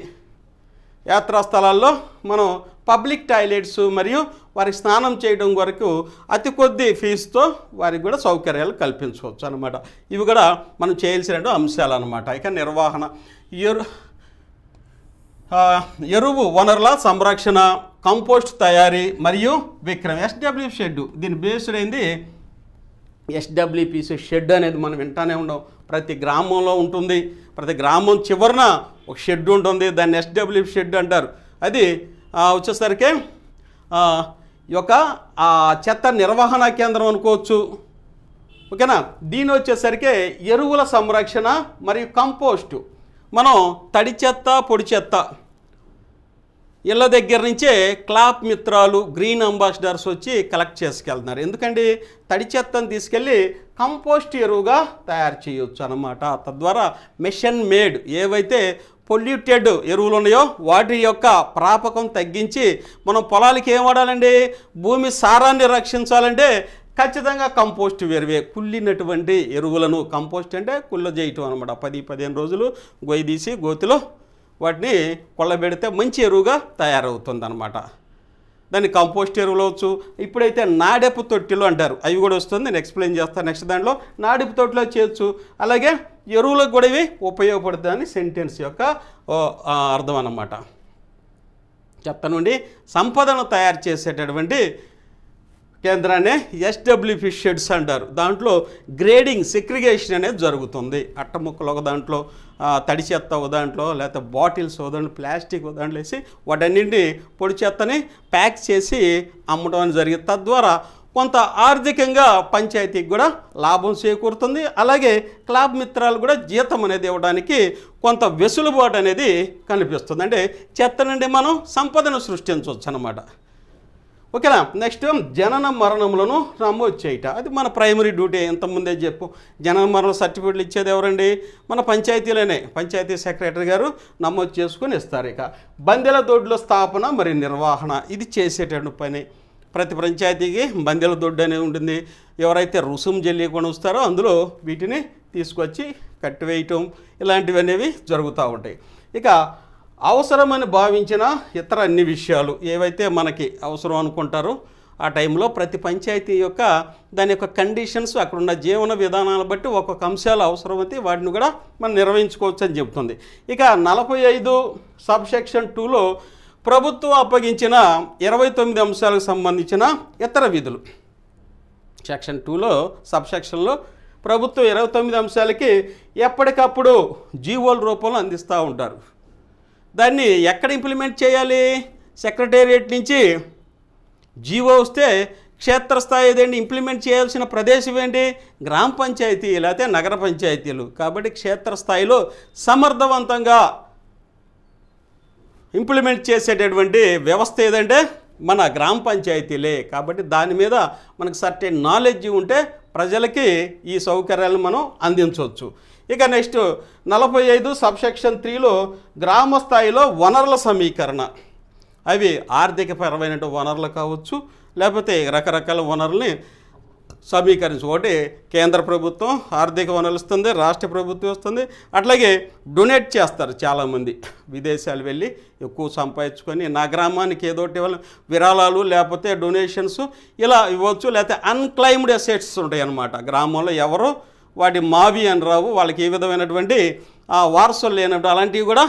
యాత్రా స్థలాల్లో మనం పబ్లిక్ టాయిలెట్స్ మరియు వారికి స్నానం చేయడం వరకు అతి కొద్ది ఫీజుతో వారికి కూడా సౌకర్యాలు కల్పించవచ్చు అనమాట. ఇవి కూడా మనం చేయాల్సిన అంశాలు అనమాట. ఇక నిర్వహణ, ఎరువు వనరుల సంరక్షణ, కంపోస్ట్ తయారీ మరియు విక్రయం. ఎస్డబ్ల్యూ షెడ్, దీని బేస్డ్ అయింది ఎస్డబ్ల్యూపీసీ షెడ్ అనేది మనం వింటానే ఉన్నాం. ప్రతి గ్రామంలో ఉంటుంది, ప్రతి గ్రామం చివరన ఒక షెడ్ ఉంటుంది, దాన్ని ఎస్డబ్ల్యూ షెడ్ అంటారు. అది వచ్చేసరికి ఈ యొక్క చెత్త నిర్వహణ కేంద్రం అనుకోవచ్చు. ఓకేనా. దీని వచ్చేసరికి ఎరువుల సంరక్షణ మరియు కంపోస్టు. మనం తడి చెత్త, పొడి చెత్త ఇళ్ళ దగ్గర నుంచే క్లాప్ మిత్రాలు, గ్రీన్ అంబాసిడర్స్ వచ్చి కలెక్ట్ చేసుకెళ్తున్నారు. ఎందుకంటే తడి చెత్తను తీసుకెళ్ళి కంపోస్ట్ ఎరువుగా తయారు చేయొచ్చు అన్నమాట. తద్వారా మెషిన్ మేడ్ ఏవైతే పొల్యూటెడ్ ఎరువులు ఉన్నాయో వాటి యొక్క ప్రాపకం తగ్గించి మనం పొలాలకి ఏం వాడాలండి, భూమి సారాన్ని రక్షించాలంటే ఖచ్చితంగా కంపోస్ట్ ఎరువే. కుళ్ళినటువంటి ఎరువులను, కంపోస్ట్ అంటే కుళ్ళ చేయటం అనమాట. 10-15 రోజులు గొయ్యి తీసి గోతిలో వాటిని కొల్లబెడితే మంచి ఎరువుగా తయారవుతుంది అనమాట. దాన్ని కంపోస్ట్ ఎరువులు అవచ్చు. ఇప్పుడైతే నాడెపు తొట్టిలు అంటారు, అవి కూడా వస్తుంది, నేను ఎక్స్ప్లెయిన్ చేస్తాను నెక్స్ట్ దాంట్లో. నాడెపు తొట్టిలో చేయొచ్చు. అలాగే ఎరువులకు కూడా ఇవి ఉపయోగపడుతుందని సెంటెన్స్ యొక్క అర్థం అన్నమాట. చెత్త నుండి సంపదను తయారు చేసేటటువంటి కేంద్రాన్ని ఎస్డబ్ల్యూపీ షెడ్స్ అంటారు. దాంట్లో గ్రేడింగ్, సెగ్రిగేషన్ అనేది జరుగుతుంది. అట్టముక్కలు ఒక దాంట్లో, తడి చెత్త ఒక దాంట్లో, లేకపోతే బాటిల్స్ ఒక దాంట్లో, ప్లాస్టిక్ ఒక దాంట్లో వేసి వాటన్నింటినీ పొడి చెత్తని ప్యాక్ చేసి అమ్మడం అని జరిగింది. తద్వారా కొంత ఆర్థికంగా పంచాయతీకి కూడా లాభం చేకూరుతుంది. అలాగే క్లాబ్ మిత్రాలు కూడా జీతం అనేది ఇవ్వడానికి కొంత వెసులుబాటు అనేది కనిపిస్తుంది. అంటే చెత్త నుండి మనం సంపదను సృష్టించవచ్చు అన్నమాట. ఓకేనా. నెక్స్ట్ జనన మరణములను నమోదు చేయట. అది మన ప్రైమరీ డ్యూటీ. ఇంతకుముందే చెప్పు, జనన మరణ సర్టిఫికేట్లు ఇచ్చేది ఎవరండి, మన పంచాయతీలోనే పంచాయతీ సెక్రటరీ గారు నమోదు చేసుకుని ఇస్తారు. ఇక బందెల దొడ్ల స్థాపన మరియు నిర్వహణ, ఇది చేసేటటువంటి పని. ప్రతి పంచాయతీకి బందెల దొడ్డు అనేది ఉంటుంది. ఎవరైతే రుసుము చెల్లికుండా వస్తారో అందులో వీటిని తీసుకొచ్చి కట్టివేయటం ఇలాంటివి అనేవి జరుగుతూ ఉంటాయి. ఇక అవసరమని భావించిన ఇతర అన్ని విషయాలు ఏవైతే మనకి అవసరం అనుకుంటారో ఆ టైంలో ప్రతి పంచాయతీ యొక్క దాని యొక్క కండిషన్స్, అక్కడున్న జీవన విధానాలను బట్టి ఒక్కొక్క అంశాలు అవసరమైతే వాటిని కూడా మనం నిర్వహించుకోవచ్చు అని చెప్తుంది. ఇక 45 సబ్సెక్షన్ 2లో ప్రభుత్వం అప్పగించిన 29 అంశాలకు సంబంధించిన ఇతర విధులు. సెక్షన్ 2లో సబ్సెక్షన్లో ప్రభుత్వం 29 అంశాలకి ఎప్పటికప్పుడు జీవోల రూపంలో అందిస్తూ ఉంటారు. దాన్ని ఎక్కడ ఇంప్లిమెంట్ చేయాలి, సెక్రటేరియట్ నుంచి జీవో వస్తే క్షేత్రస్థాయి ఏదండి ఇంప్లిమెంట్ చేయాల్సిన ప్రదేశం ఏంటి, గ్రామ పంచాయతీ లేకపోతే నగర పంచాయతీలు. కాబట్టి క్షేత్రస్థాయిలో సమర్థవంతంగా ఇంప్లిమెంట్ చేసేటటువంటి వ్యవస్థ ఏదంటే మన గ్రామ పంచాయతీలే. కాబట్టి దాని మీద మనకు సర్టెన్ నాలెడ్జ్ ఉంటే ప్రజలకి ఈ సౌకర్యాలను మనం అందించవచ్చు. ఇక నెక్స్ట్ 45 సబ్సెక్షన్ 3లో గ్రామ స్థాయిలో వనరుల సమీకరణ. అవి ఆర్థికపరమైన వనరులు కావచ్చు, లేకపోతే రకరకాల వనరుల్ని సమీకరించు. ఒకటి కేంద్ర ప్రభుత్వం ఆర్థిక వనరులు ఇస్తుంది, రాష్ట్ర ప్రభుత్వం ఇస్తుంది. అట్లాగే డొనేట్ చేస్తారు చాలామంది, విదేశాలు వెళ్ళి ఎక్కువ సంపాదించుకొని నా గ్రామానికి ఏదోటి వాళ్ళు విరాళాలు లేకపోతే డొనేషన్స్ ఇలా ఇవ్వచ్చు. లేకపోతే అన్క్లైమ్డ్ అసెట్స్ ఉంటాయి అన్నమాట. గ్రామంలో ఎవరో వాటి మావి అని రావు, వాళ్ళకి ఏ విధమైనటువంటి వారసులు లేనట్టు అలాంటివి కూడా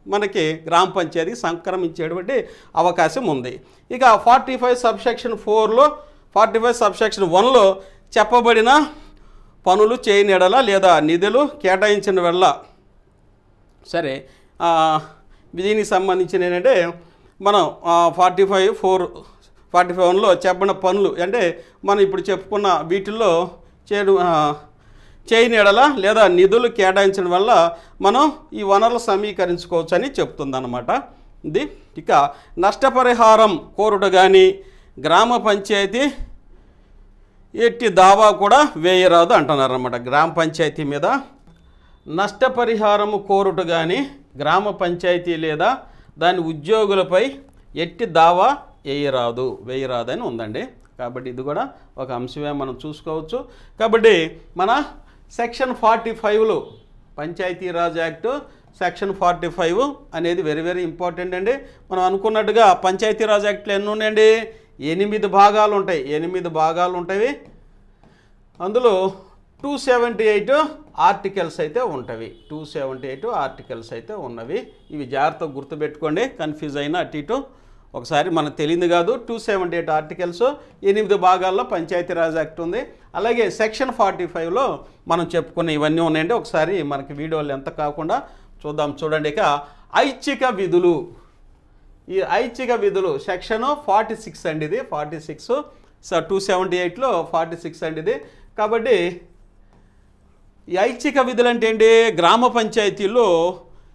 మనకి గ్రామ పంచాయతీకి సంక్రమించేటువంటి అవకాశం ఉంది. ఇక 45 సబ్సెక్షన్ 4లో 45 సబ్సెక్షన్ 1లో చెప్పబడిన పనులు చేయని ఎడల లేదా నిధులు కేటాయించిన వెళ్ళ సరే దీనికి సంబంధించిన ఏంటంటే మనం 45(4)(45)లో చెప్పిన పనులు అంటే మనం ఇప్పుడు చెప్పుకున్న వీటిల్లో చేయని ఎడల లేదా నిధులు కేటాయించడం వల్ల మనం ఈ వనరులు సమీకరించుకోవచ్చు అని చెప్తుందన్నమాట ఇది. ఇక నష్టపరిహారం కోరుట కానీ గ్రామ పంచాయతీ ఎట్టి దావా కూడా వేయరాదు అంటున్నారన్నమాట. గ్రామ పంచాయతీ మీద నష్టపరిహారము కోరుట కానీ గ్రామ పంచాయతీ లేదా దాని ఉద్యోగులపై ఎట్టి దావా వేయరాదని ఉందండి. కాబట్టి ఇది కూడా ఒక అంశమే మనం చూసుకోవచ్చు. కాబట్టి మన సెక్షన్ 45లో పంచాయతీరాజ్ యాక్టు సెక్షన్ 45 అనేది వెరీ వెరీ ఇంపార్టెంట్ అండి. మనం అనుకున్నట్టుగా పంచాయతీరాజ్ యాక్ట్లో ఎన్ని ఉన్నాయండి? 8 భాగాలు ఉంటాయి. 8 భాగాలు ఉంటాయి. అందులో 278 ఆర్టికల్స్ అయితే ఉంటవి. 278 ఆర్టికల్స్ అయితే ఉన్నవి. ఇవి జాగ్రత్తగా గుర్తుపెట్టుకోండి, కన్ఫ్యూజ్ అయినా అటు ఇటు ఒకసారి మనకు తెలియదు కాదు. 278 ఆర్టికల్స్, 8 భాగాల్లో పంచాయతీరాజ్ యాక్ట్ ఉంది. అలాగే సెక్షన్ 45లో మనం చెప్పుకున్న ఇవన్నీ ఉన్నాయండి. ఒకసారి మనకి వీడియోలు ఎంత కాకుండా చూద్దాం. చూడండి, ఇక ఐచ్ఛిక విధులు. ఈ ఐచ్ఛిక విధులు సెక్షన్ 46 అండి. ఇది 46. 278లో 46 అండి ఇది. కాబట్టి ఈ ఐచ్ఛిక విధులు అంటే ఏంటి? గ్రామ పంచాయతీల్లో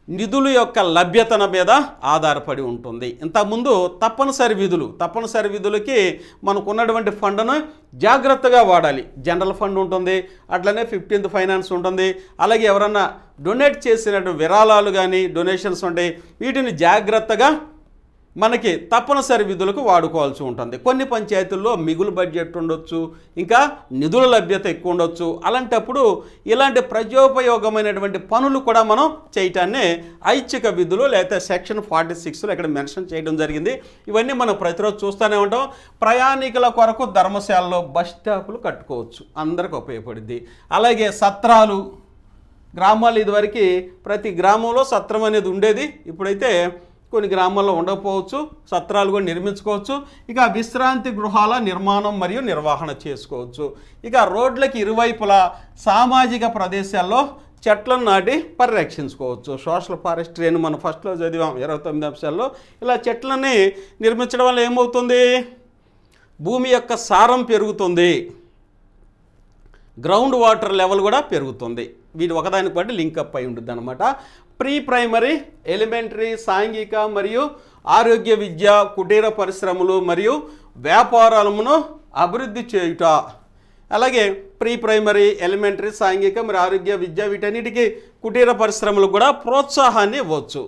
నిధుల యొక్క లభ్యతన మీద ఆధారపడి ఉంటుంది. ఇంతకుముందు తప్పనిసరి విధులకి మనకు ఉన్నటువంటి ఫండ్ను జాగ్రత్తగా వాడాలి. జనరల్ ఫండ్ ఉంటుంది, అట్లనే 15th ఫైనాన్స్ ఉంటుంది. అలాగే ఎవరన్నా డొనేట్ చేసినటువంటి విరాళాలు కానీ డొనేషన్స్ ఉంటాయి, వీటిని జాగ్రత్తగా మనకి తప్పనిసరి విధులకు వాడుకోవాల్సి ఉంటుంది. కొన్ని పంచాయతీల్లో మిగులు బడ్జెట్ ఉండొచ్చు, ఇంకా నిధుల లభ్యత ఎక్కువ ఉండొచ్చు. అలాంటప్పుడు ఇలాంటి ప్రజోపయోగమైనటువంటి పనులు కూడా మనం చేయటాన్ని ఐచ్ఛిక విధులు లేదా సెక్షన్ 46లో ఇక్కడ మెన్షన్ చేయడం జరిగింది. ఇవన్నీ మనం ప్రతిరోజు చూస్తూనే ఉంటాం. ప్రయాణికుల కొరకు ధర్మశాలలో బస్ స్టాపులు కట్టుకోవచ్చు, అందరికి ఉపయోగపడుద్ది. అలాగే సత్రాలు, గ్రామాలు ఇదివరకు ప్రతి గ్రామంలో సత్రం అనేది ఉండేది, ఇప్పుడైతే కొన్ని గ్రామాల్లో ఉండకపోవచ్చు. సత్రాలు కూడా నిర్మించుకోవచ్చు. ఇక విశ్రాంతి గృహాల నిర్మాణం మరియు నిర్వహణ చేసుకోవచ్చు. ఇక రోడ్లకి ఇరువైపులా సామాజిక ప్రదేశాల్లో చెట్లను నాటి పరిరక్షించుకోవచ్చు. సోషల్ ఫారెస్ట్రీ అని మనం ఫస్ట్లో చదివాం 29 అంశాల్లో. ఇలా చెట్లని నిర్మించడం వల్ల ఏమవుతుంది? భూమి యొక్క సారం పెరుగుతుంది, గ్రౌండ్ వాటర్ లెవెల్ కూడా పెరుగుతుంది. వీటి ఒకదానికి బట్టి లింకప్ అయి ఉంటుంది అన్నమాట. ప్రీ ప్రైమరీ, ఎలిమెంటరీ, సాంఘిక మరియు ఆరోగ్య విద్య, కుటీర పరిశ్రమలు మరియు వ్యాపారాలను అభివృద్ధి చేయుట. అలాగే ప్రీ ప్రైమరీ, ఎలిమెంటరీ, సాంఘిక మరియు ఆరోగ్య విద్య వీటన్నిటికీ కుటీర పరిశ్రమలకు కూడా ప్రోత్సాహాన్ని ఇవ్వచ్చు.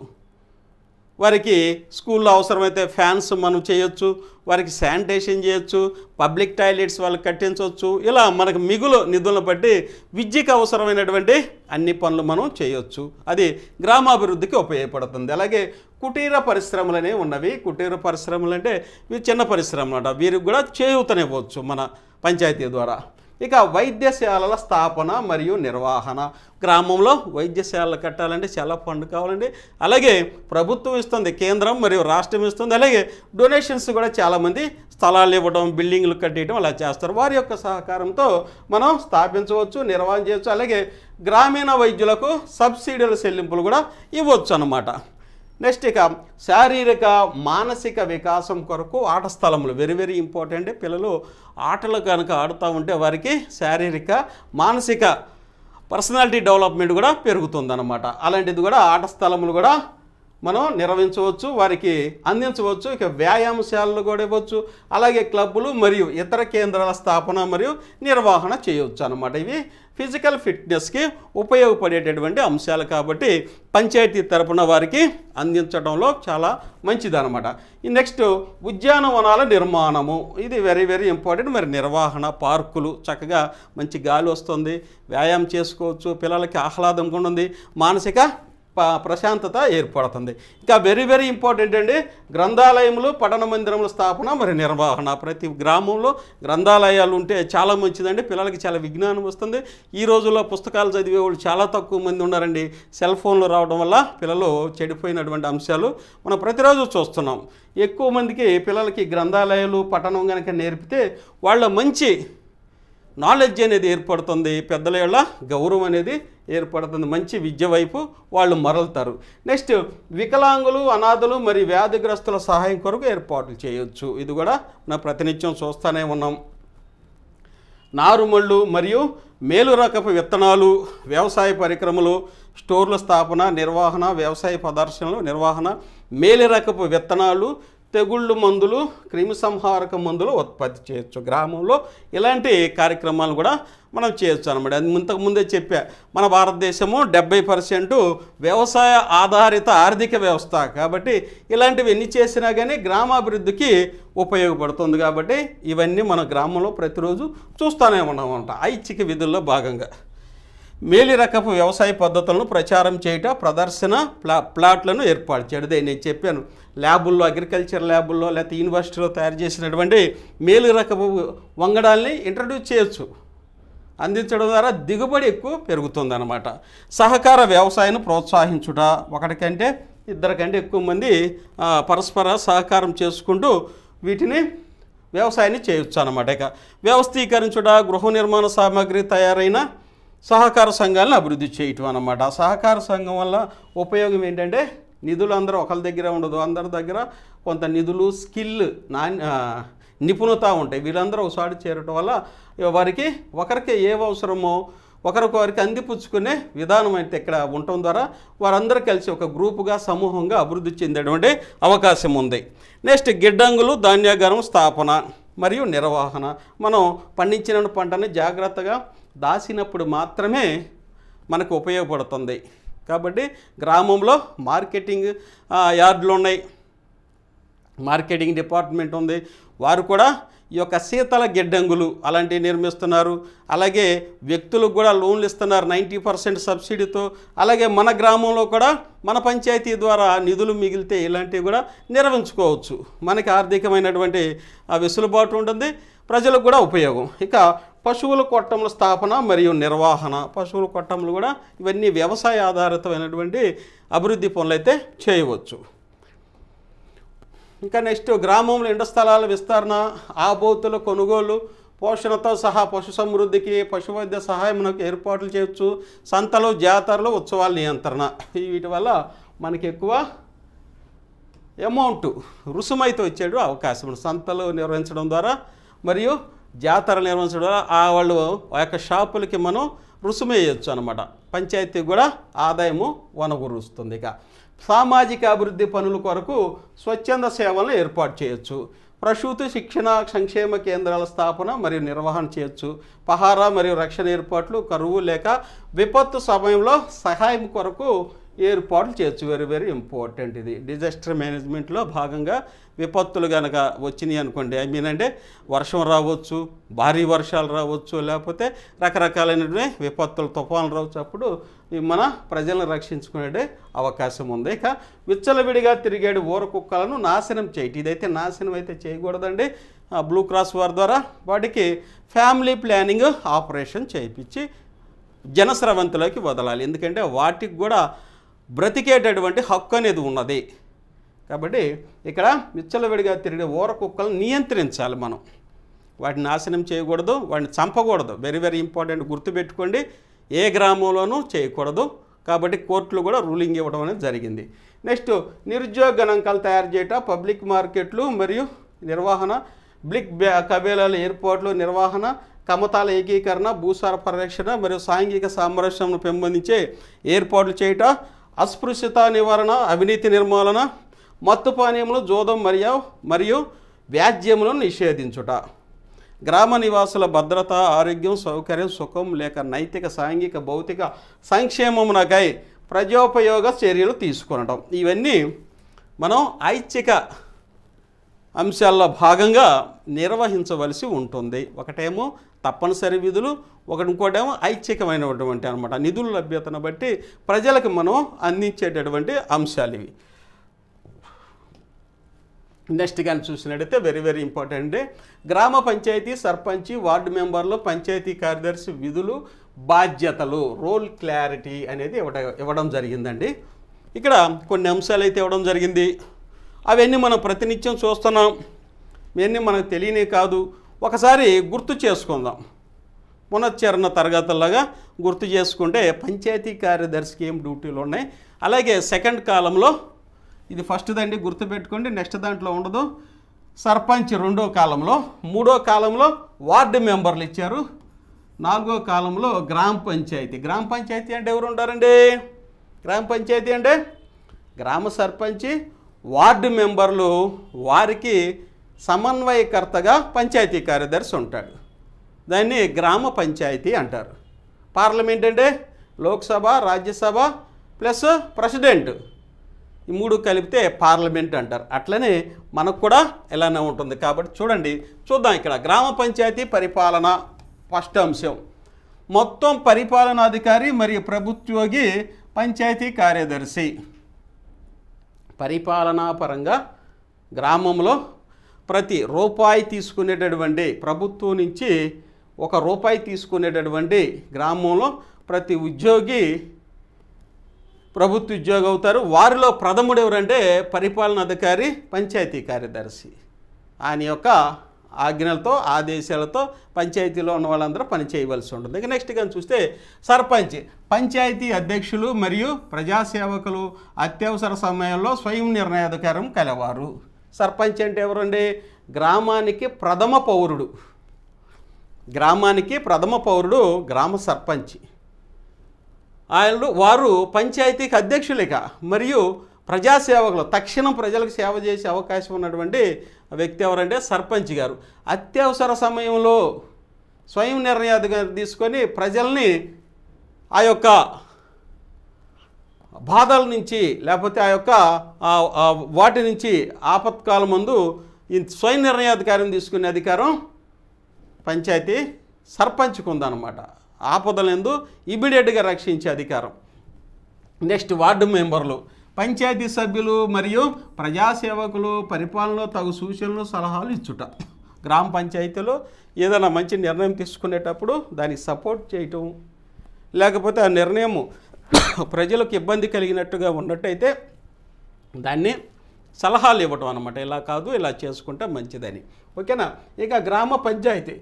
వారికి స్కూల్లో అవసరమైతే ఫ్యాన్స్ మనం చేయొచ్చు, వారికి శానిటేషన్ చేయొచ్చు, పబ్లిక్ టాయిలెట్స్ వాళ్ళకి కట్టించవచ్చు. ఇలా మనకు మిగులు నిధులను బట్టి విద్యకు అవసరమైనటువంటి అన్ని పనులు మనం చేయొచ్చు. అది గ్రామాభివృద్ధికి ఉపయోగపడుతుంది. అలాగే కుటీర పరిశ్రమలు అనేవి ఉన్నవి. కుటీర పరిశ్రమలు అంటే ఇవి చిన్న పరిశ్రమలు అంట, వీరికి కూడా చేయూతనివ్వచ్చు మన పంచాయతీ ద్వారా. ఇక వైద్యశాలల స్థాపన మరియు నిర్వహణ. గ్రామంలో వైద్యశాలలు కట్టాలంటే చాలా ఫండ్ కావాలండి. అలాగే ప్రభుత్వం ఇస్తుంది, కేంద్రం మరియు రాష్ట్రం ఇస్తుంది. అలాగే డొనేషన్స్ కూడా చాలామంది స్థలాలు ఇవ్వడం, బిల్డింగ్లు కట్టేయడం అలా చేస్తారు. వారి యొక్క సహకారంతో మనం స్థాపించవచ్చు, నిర్వహణ చేయవచ్చు. అలాగే గ్రామీణ వైద్యులకు సబ్సిడీల చెల్లింపులు కూడా ఇవ్వచ్చు అన్నమాట. నెక్స్ట్ ఇక శారీరక మానసిక వికాసం కొరకు ఆట స్థలములు వెరీ వెరీ ఇంపార్టెంట్. పిల్లలు ఆటలు కనుక ఆడుతూ ఉంటే వారికి శారీరక మానసిక పర్సనాలిటీ డెవలప్మెంట్ కూడా పెరుగుతుందన్నమాట. అలాంటిది కూడా ఆట స్థలములు కూడా మనం నిర్వహించవచ్చు, వారికి అందించవచ్చు. ఇక వ్యాయామశాలలు కూడా ఇవ్వచ్చు. అలాగే క్లబ్బులు మరియు ఇతర కేంద్రాల స్థాపన మరియు నిర్వహణ చేయవచ్చు అన్నమాట. ఇవి ఫిజికల్ ఫిట్నెస్కి ఉపయోగపడేటటువంటి అంశాలు కాబట్టి పంచాయతీ తరపున వారికి అందించడంలో చాలా మంచిదన్నమాట. ఈ నెక్స్ట్ ఉద్యానవనాల నిర్మాణము, ఇది వెరీ వెరీ ఇంపార్టెంట్. మరి నిర్వహణ, పార్కులు చక్కగా మంచి గాలి వస్తుంది, వ్యాయామం చేసుకోవచ్చు, పిల్లలకి ఆహ్లాదంగా ఉంటుంది, మానసిక ప్రశాంతత ఏర్పడుతుంది. ఇంకా వెరీ వెరీ ఇంపార్టెంట్ అండి, గ్రంథాలయములు, పఠన మందిరముల స్థాపన మరి నిర్వహణ. ప్రతి గ్రామంలో గ్రంథాలయాలు ఉంటే చాలా మంచిదండి, పిల్లలకి చాలా విజ్ఞానం వస్తుంది. ఈ రోజుల్లో పుస్తకాలు చదివే వాళ్ళు చాలా తక్కువ మంది ఉన్నారండి. సెల్ ఫోన్లు రావడం వల్ల పిల్లలు చెడిపోయినటువంటి అంశాలు మనం ప్రతిరోజు చూస్తున్నాం. ఎక్కువ మందికి పిల్లలకి గ్రంథాలయాలు పఠనం కనుక నేర్పితే వాళ్ళ మంచి నాలెడ్జ్ అనేది ఏర్పడుతుంది, పెద్దల యొక్క గౌరవం అనేది ఏర్పడుతుంది, మంచి విద్య వైపు వాళ్ళు మరలుతారు. నెక్స్ట్ వికలాంగులు, అనాథలు మరియు వ్యాధిగ్రస్తుల సహాయం కొరకు ఏర్పాట్లు చేయొచ్చు. ఇది కూడా మనం ప్రతినిత్యం చూస్తూనే ఉన్నాం. నారుమళ్ళు మరియు మేలు రకపు విత్తనాలు, వ్యవసాయ పరికరములు, స్టోర్ల స్థాపన, నిర్వహణ, వ్యవసాయ ప్రదర్శనలు, నిర్వహణ, మేలు రకపు విత్తనాలు, తెగుళ్ళు మందులు, క్రిమి సంహారక మందులు ఉత్పత్తి చేయొచ్చు. గ్రామంలో ఇలాంటి కార్యక్రమాలు కూడా మనం చేయొచ్చు అనమాట. అది ఇంతకుముందే చెప్పా, మన భారతదేశము 70% వ్యవసాయ ఆధారిత ఆర్థిక వ్యవస్థ కాబట్టి ఇలాంటివి ఎన్ని చేసినా కానీ గ్రామాభివృద్ధికి ఉపయోగపడుతుంది. కాబట్టి ఇవన్నీ మన గ్రామంలో ప్రతిరోజు చూస్తూనే ఉన్నామంట ఐచ్ఛిక విధుల్లో భాగంగా. మేలి రకపు వ్యవసాయ పద్ధతులను ప్రచారం చేయట, ప్రదర్శన ప్లాట్లను ఏర్పాటు చేయడం. నేను చెప్పాను, ల్యాబుల్లో, అగ్రికల్చర్ ల్యాబుల్లో లేకపోతే యూనివర్సిటీలో తయారు చేసినటువంటి మేలి రకపు వంగడాల్ని ఇంట్రడ్యూస్ చేయొచ్చు. అందించడం ద్వారా దిగుబడి ఎక్కువ పెరుగుతుందన్నమాట. సహకార వ్యవసాయాన్ని ప్రోత్సహించుట, ఒకటి కంటే ఇద్దరి కంటే ఎక్కువ మంది పరస్పర సహకారం చేసుకుంటూ వీటిని వ్యవసాయాన్ని చేయొచ్చు అన్నమాట. ఇక వ్యవస్థీకరించుట, గృహ నిర్మాణ సామాగ్రి తయారైన సహకార సంఘాలను అభివృద్ధి చేయటం అన్నమాట. సహకార సంఘం వల్ల ఉపయోగం ఏంటంటే నిధులు అందరూ ఒకరి దగ్గర ఉండదు, అందరి దగ్గర కొంత నిధులు, స్కిల్, నిపుణత ఉంటాయి. వీళ్ళందరూ ఒకసారి చేరటం వల్ల వారికి ఒకరికి ఏ అవసరమో ఒకరికొకరికి అందిపుచ్చుకునే విధానం అయితే ఇక్కడ ఉండటం ద్వారా వారందరూ కలిసి ఒక గ్రూపుగా, సమూహంగా అభివృద్ధి చెందేటువంటి అవకాశం ఉంది. నెక్స్ట్ గిడ్డంగులు, ధాన్యాగారం స్థాపన మరియు నిర్వహణ. మనం పండించిన పంటని జాగ్రత్తగా దాచినప్పుడు మాత్రమే మనకు ఉపయోగపడుతుంది. కాబట్టి గ్రామంలో మార్కెటింగ్ యార్డులు ఉన్నాయి, మార్కెటింగ్ డిపార్ట్మెంట్ ఉంది. వారు కూడా ఈ యొక్క శీతల గిడ్డంగులు అలాంటివి నిర్మిస్తున్నారు. అలాగే వ్యక్తులకు కూడా లోన్లు ఇస్తున్నారు 90% సబ్సిడీతో. అలాగే మన గ్రామంలో కూడా మన పంచాయతీ ద్వారా నిధులు మిగిలితే ఇలాంటివి కూడా నిర్వహించుకోవచ్చు. మనకి ఆర్థికమైనటువంటి వెసులుబాటు ఉంటుంది, ప్రజలకు కూడా ఉపయోగం. ఇక పశువుల కొట్టముల స్థాపన మరియు నిర్వహణ. పశువుల కొట్టములు కూడా ఇవన్నీ వ్యవసాయ ఆధారితమైనటువంటి అభివృద్ధి పనులు అయితే చేయవచ్చు. ఇంకా నెక్స్ట్ గ్రామంలో ఇండ స్థలాల విస్తరణ, ఆబోతుల కొనుగోలు, పోషణతో సహా పశు సమృద్ధికి పశువైద్య సహాయమునకు ఏర్పాట్లు చేయవచ్చు. సంతలు, జాతరలు, ఉత్సవాల నియంత్రణ. వీటి వల్ల మనకి ఎక్కువ అమౌంట్ రుసుమైతే వచ్చేడు అవకాశం ఉంది. సంతలు నిర్వహించడం ద్వారా మరియు జాతరలు నిర్వహించడం ద్వారా వాళ్ళు ఆ యొక్క షాపులకి మనం రుసుము వేయచ్చు అనమాట. పంచాయతీకి కూడా ఆదాయము వనగూరుస్తుంది. ఇక సామాజిక అభివృద్ధి పనుల కొరకు స్వచ్ఛంద సేవలను ఏర్పాటు చేయొచ్చు. ప్రసూతి శిక్షణ సంక్షేమ కేంద్రాల స్థాపన మరియు నిర్వహణ చేయొచ్చు. పహారా మరియు రక్షణ ఏర్పాట్లు, కరువు లేక విపత్తు సమయంలో సహాయం కొరకు ఏర్పాట్లు చేయొచ్చు. Very very important. ఇది డిజాస్టర్ మేనేజ్మెంట్లో భాగంగా విపత్తులు కనుక వచ్చినాయి అనుకోండి, అంటే వర్షం రావచ్చు, భారీ వర్షాలు రావచ్చు, లేకపోతే రకరకాలైన విపత్తులు, తుఫాన్లు రావచ్చు. అప్పుడు మన ప్రజలను రక్షించుకునే అవకాశం ఉంది. ఇక విచ్చలవిడిగా తిరిగేడు ఊర కుక్కలను నాశనం చేయటం. ఇదైతే నాశనం అయితే చేయకూడదండి. బ్లూ క్రాస్ వారి ద్వారా వాటికి ఫ్యామిలీ ప్లానింగ్ ఆపరేషన్ చేయించి జనస్రవంతిలోకి వదలాలి. ఎందుకంటే వాటికి కూడా బ్రతికేటటువంటి హక్కు అనేది ఉన్నది. కాబట్టి ఇక్కడ విచ్చలవిడిగా తిరిగే ఊర కుక్కలను నియంత్రించాలి మనం. వాటిని నాశనం చేయకూడదు, వాటిని చంపకూడదు. వెరీ వెరీ ఇంపార్టెంట్, గుర్తుపెట్టుకోండి. ఏ గ్రామంలోనూ చేయకూడదు. కాబట్టి కోర్టులు కూడా రూలింగ్ ఇవ్వడం అనేది జరిగింది. నెక్స్ట్ నిరుద్యోగ గణాంకాలు తయారు చేయటం, పబ్లిక్ మార్కెట్లు మరియు నిర్వహణ, బ్లిక్ కబేలాల ఏర్పాట్లు, నిర్వహణ, కమతాల ఏకీకరణ, భూసార పరిరక్షణ మరియు సాంఘిక సామరస్యంను పెంపొందించే ఏర్పాట్లు చేయటం, అస్పృశ్యత నివారణ, అవినీతి నిర్మూలన, మత్తు పానీయములు, జోదం మరియు వ్యాజ్యములను నిషేధించుట, గ్రామ నివాసుల భద్రత, ఆరోగ్యం, సౌకర్యం, సుఖం లేక నైతిక, సాంఘిక, భౌతిక సంక్షేమమునకై ప్రజోపయోగ చర్యలు తీసుకొనడం. ఇవన్నీ మనం ఐచ్ఛిక అంశాల్లో భాగంగా నిర్వహించవలసి ఉంటుంది. ఒకటేమో తప్పనిసరి విధులు, ఇంకోటేమో ఐచ్ఛికమైనటువంటి అనమాట. నిధుల లభ్యతను బట్టి ప్రజలకు మనం అందించేటటువంటి అంశాలు ఇవి. నెక్స్ట్ కానీ చూసినట్టయితే వెరీ వెరీ ఇంపార్టెంట్. గ్రామ పంచాయతీ సర్పంచి, వార్డు మెంబర్లు, పంచాయతీ కార్యదర్శి విధులు, బాధ్యతలు, రోల్ క్లారిటీ అనేది ఇవ్వడం జరిగిందండి. ఇక్కడ కొన్ని అంశాలు అయితే ఇవ్వడం జరిగింది. అవన్నీ మనం ప్రతినిత్యం చూస్తున్నాం. ఇవన్నీ మనకు తెలియనే కాదు. ఒకసారి గుర్తు చేసుకుందాం. పునశ్చరణ తరగతుల్లాగా గుర్తు చేసుకుంటే పంచాయతీ కార్యదర్శికి ఏం డ్యూటీలు ఉన్నాయి. అలాగే సెకండ్ కాలంలో ఇది ఫస్ట్ దండి, గుర్తుపెట్టుకోండి. నెక్స్ట్ దాంట్లో ఉండదు. సర్పంచ్ రెండో కాలంలో, మూడో కాలంలో వార్డు మెంబర్లు ఇచ్చారు, నాలుగో కాలంలో గ్రామ పంచాయతీ. గ్రామ పంచాయతీ అంటే ఎవరు ఉంటారండి? గ్రామ పంచాయతీ అంటే గ్రామ సర్పంచి, వార్డు మెంబర్లు, వారికి సమన్వయకర్తగా పంచాయతీ కార్యదర్శి ఉంటాడు. దాన్ని గ్రామ పంచాయతీ అంటారు. పార్లమెంట్ అంటే లోక్సభ, రాజ్యసభ ప్లస్ ప్రెసిడెంట్, ఈ మూడు కలిపితే పార్లమెంట్ అంటారు. అట్లనే మనకు కూడా ఇలానే ఉంటుంది. కాబట్టి చూద్దాం ఇక్కడ గ్రామ పంచాయతీ పరిపాలన ఫస్ట్ అంశం. మొత్తం పరిపాలనాధికారి మరియు ప్రభుత్వోగి పంచాయతీ కార్యదర్శి. పరిపాలనా పరంగా గ్రామంలో ప్రతి రూపాయి తీసుకునేటటువంటి ప్రభుత్వం నుంచి ₹1 తీసుకునేటటువంటి గ్రామంలో ప్రతి ఉద్యోగి ప్రభుత్వ ఉద్యోగి అవుతారు. వారిలో ప్రథముడు ఎవరంటే పరిపాలనాధికారి పంచాయతీ కార్యదర్శి. ఆయన యొక్క ఆజ్ఞలతో ఆదేశాలతో పంచాయతీలో ఉన్న వాళ్ళందరూ పని చేయవలసి ఉంటుంది. ఇక నెక్స్ట్ కానీ చూస్తే సర్పంచ్ పంచాయతీ అధ్యక్షులు మరియు ప్రజాసేవకులు అత్యవసర సమయంలో స్వయం నిర్ణయాధికారం కలవారు. సర్పంచ్ అంటే ఎవరండి? గ్రామానికి ప్రథమ పౌరుడు. గ్రామానికి ప్రథమ పౌరుడు గ్రామ సర్పంచ్. వారు పంచాయతీకి అధ్యక్షులేక మరియు ప్రజాసేవకులు, తక్షణం ప్రజలకు సేవ చేసే అవకాశం ఉన్నటువంటి వ్యక్తి ఎవరంటే సర్పంచ్ గారు. అత్యవసర సమయంలో స్వయం నిర్ణయాధికారం తీసుకొని ప్రజల్ని ఆ యొక్క బాధల నుంచి లేకపోతే ఆ యొక్క వాటి నుంచి ఆపత్కాలం ముందు ఈ స్వయం నిర్ణయాధికారం తీసుకునే అధికారం పంచాయతీ సర్పంచ్కు ఉందన్నమాట. ఆపదలందు ఇమీడియట్గా రక్షించే అధికారం. నెక్స్ట్ వార్డు మెంబర్లు పంచాయతీ సభ్యులు మరియు ప్రజాసేవకులు పరిపాలనలో తగు సూచనలు సలహాలు ఇచ్చుట. గ్రామ పంచాయతీలో ఏదైనా మంచి నిర్ణయం తీసుకునేటప్పుడు దానికి సపోర్ట్ చేయటం, లేకపోతే ఆ నిర్ణయం ప్రజలకు ఇబ్బంది కలిగినట్టుగా ఉన్నట్టయితే దాన్ని సలహాలు ఇవ్వటం అన్నమాట. ఇలా కాదు, ఇలా చేసుకుంటే మంచిదని. ఓకేనా. ఇక గ్రామ పంచాయతీ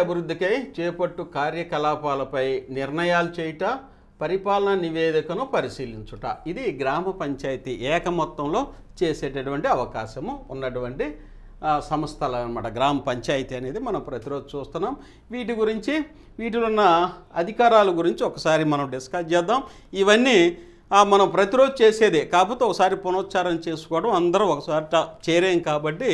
అభివృద్ధికై చేపట్టు కార్యకలాపాలపై నిర్ణయాలు చేయుట, పరిపాలనా నివేదికను పరిశీలించుట. ఇది గ్రామ పంచాయతీ ఏకమొత్తంలో చేసేటటువంటి అవకాశము ఉన్నటువంటి సంస్థలు అన్నమాట. గ్రామ పంచాయతీ అనేది మనం ప్రతిరోజు చూస్తున్నాం. వీటి గురించి, వీటిలో ఉన్న అధికారాల గురించి ఒకసారి మనం డిస్కస్ చేద్దాం. ఇవన్నీ మనం ప్రతిరోజు చేసేదే, కాకపోతే ఒకసారి పునరుచ్చారం చేసుకోవడం, అందరూ ఒకసారి చేరేం కాబట్టి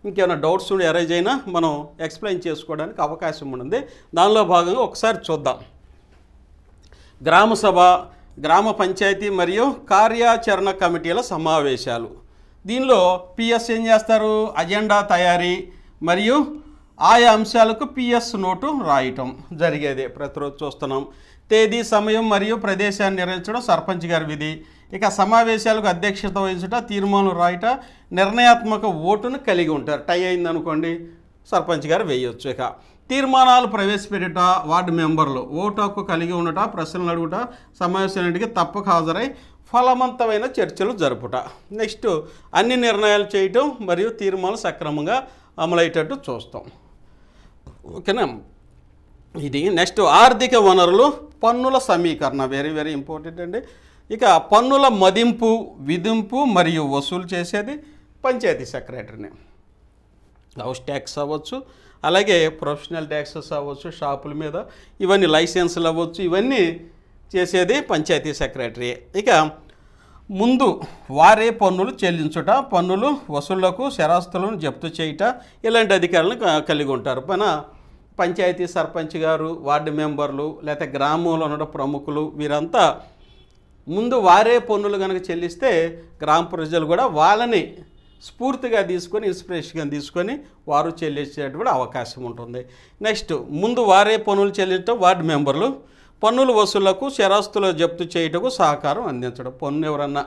ఇంకేమైనా డౌట్స్ ఉండి అరైజ్ అయినా మనం ఎక్స్ప్లెయిన్ చేసుకోవడానికి అవకాశం ఉంటుంది. దానిలో భాగంగా ఒకసారి చూద్దాం. గ్రామ సభ, గ్రామ పంచాయతీ మరియు కార్యాచరణ కమిటీల సమావేశాలు. దీనిలో పిఎస్ ఏం చేస్తారు? అజెండా తయారీ మరియు ఆయా అంశాలకు పిఎస్ నోటు రాయటం జరిగేదే ప్రతిరోజు చూస్తున్నాం. తేదీ, సమయం మరియు ప్రదేశాన్ని నిర్ణయించడం సర్పంచ్ గారి విధి. ఇక సమావేశాలకు అధ్యక్షత వహించుట, తీర్మానం రాయట, నిర్ణయాత్మక ఓటును కలిగి ఉంటారు. టై అయిందనుకోండి సర్పంచ్ గారు వేయవచ్చు. ఇక తీర్మానాలు ప్రవేశపెట్టుట వార్డు మెంబర్లు, ఓటు హక్కు కలిగి ఉండట, ప్రశ్నలు అడుగుట, సమావేశానికి తప్పక హాజరై ఫలవంతమైన చర్చలు జరుపుట. నెక్స్ట్ అన్ని నిర్ణయాలు చేయటం మరియు తీర్మానాలు సక్రమంగా అమలయ్యేటట్టు చూస్తాం. ఓకేనా. ఇది నెక్స్ట్ ఆర్థిక వనరులు, పన్నుల సమీకరణ. వెరీ వెరీ ఇంపార్టెంట్ అండి. ఇక పన్నుల మదింపు, విధింపు మరియు వసూలు చేసేది పంచాయతీ సెక్రటరీని. హౌస్ ట్యాక్స్ అవ్వచ్చు, అలాగే ప్రొఫెషనల్ ట్యాక్సెస్ అవ్వచ్చు, షాపుల మీద ఇవన్నీ లైసెన్సులు అవ్వచ్చు, ఇవన్నీ చేసేది పంచాయతీ సెక్రటరీ. ఇక ముందు వారే పన్నులు చెల్లించుట, పన్నులు వసూళ్లకు స్థిరాస్తులను జప్తు చేయుట, ఇలాంటి అధికారులను కలిగి ఉంటారు. పంచాయతీ సర్పంచ్ గారు, వార్డు మెంబర్లు, లేకపోతే గ్రామంలో ఉన్న ప్రముఖులు, వీరంతా ముందు వారే పన్నులు కనుక చెల్లిస్తే గ్రామ ప్రజలు కూడా వాళ్ళని స్ఫూర్తిగా తీసుకొని, ఇన్స్పిరేషన్గా తీసుకొని వారు చెల్లించేటువంటి అవకాశం ఉంటుంది. నెక్స్ట్ ముందు వారే పన్నులు చెల్లించడం వార్డు మెంబర్లు, పన్నుల వసూళ్లకు స్థిరాస్తులు జప్తు చేయుటకు సహకారం అందించడం. పన్ను ఎవరన్నా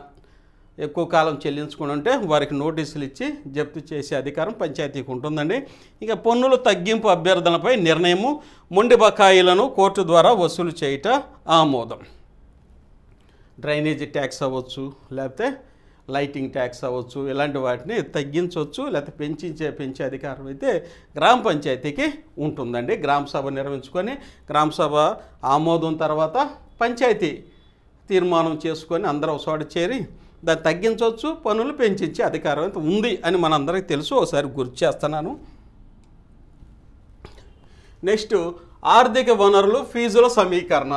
ఎక్కువ కాలం చెల్లించుకుని ఉంటే వారికి నోటీసులు ఇచ్చి జప్తు చేసే అధికారం పంచాయతీకి ఉంటుందండి. ఇక పన్నుల తగ్గింపు అభ్యర్థనపై నిర్ణయము, మొండి బకాయిలను కోర్టు ద్వారా వసూలు చేయుట ఆమోదం. డ్రైనేజీ ట్యాక్స్ అవ్వచ్చు, లేకపోతే లైటింగ్ ట్యాక్స్ అవ్వచ్చు, ఇలాంటి వాటిని తగ్గించవచ్చు, లేకపోతే పెంచే అధికారం అయితే గ్రామ పంచాయతీకి ఉంటుందండి. గ్రామ సభ నిర్వహించుకొని గ్రామ సభ ఆమోదం తర్వాత పంచాయతీ తీర్మానం చేసుకొని అందరూ ఒకసారి చేరి దాన్ని తగ్గించవచ్చు, పన్నులు పెంచే అధికారం అయితే ఉంది అని మనందరికీ తెలుసు. ఒకసారి గుర్తు చేస్తున్నాను. నెక్స్ట్ ఆర్థిక వనరులు, ఫీజుల సమీకరణ.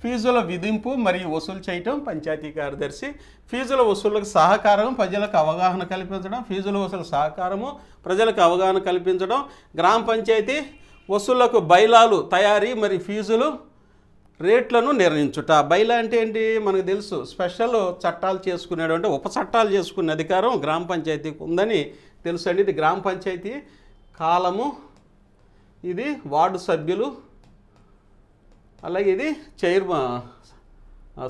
ఫీజుల విధింపు మరియు వసూలు చేయటం పంచాయతీ కార్యదర్శి. ఫీజుల వసూళ్లకు సహకారం, ప్రజలకు అవగాహన కల్పించడం. ఫీజుల వసూలు సహకారము, ప్రజలకు అవగాహన కల్పించడం. గ్రామ పంచాయతీ వసూళ్లకు బైలాలు తయారీ మరియు ఫీజులు రేట్లను నిర్ణయించుట. బైలా అంటే ఏంటి మనకు తెలుసు, స్పెషల్ చట్టాలు చేసుకునేటువంటి ఉప చట్టాలు చేసుకునే అధికారం గ్రామ పంచాయతీకి ఉందని తెలుసు అండి. ఇది గ్రామ పంచాయతీ కాలము, ఇది వార్డు సభ్యులు, అలాగే ఇది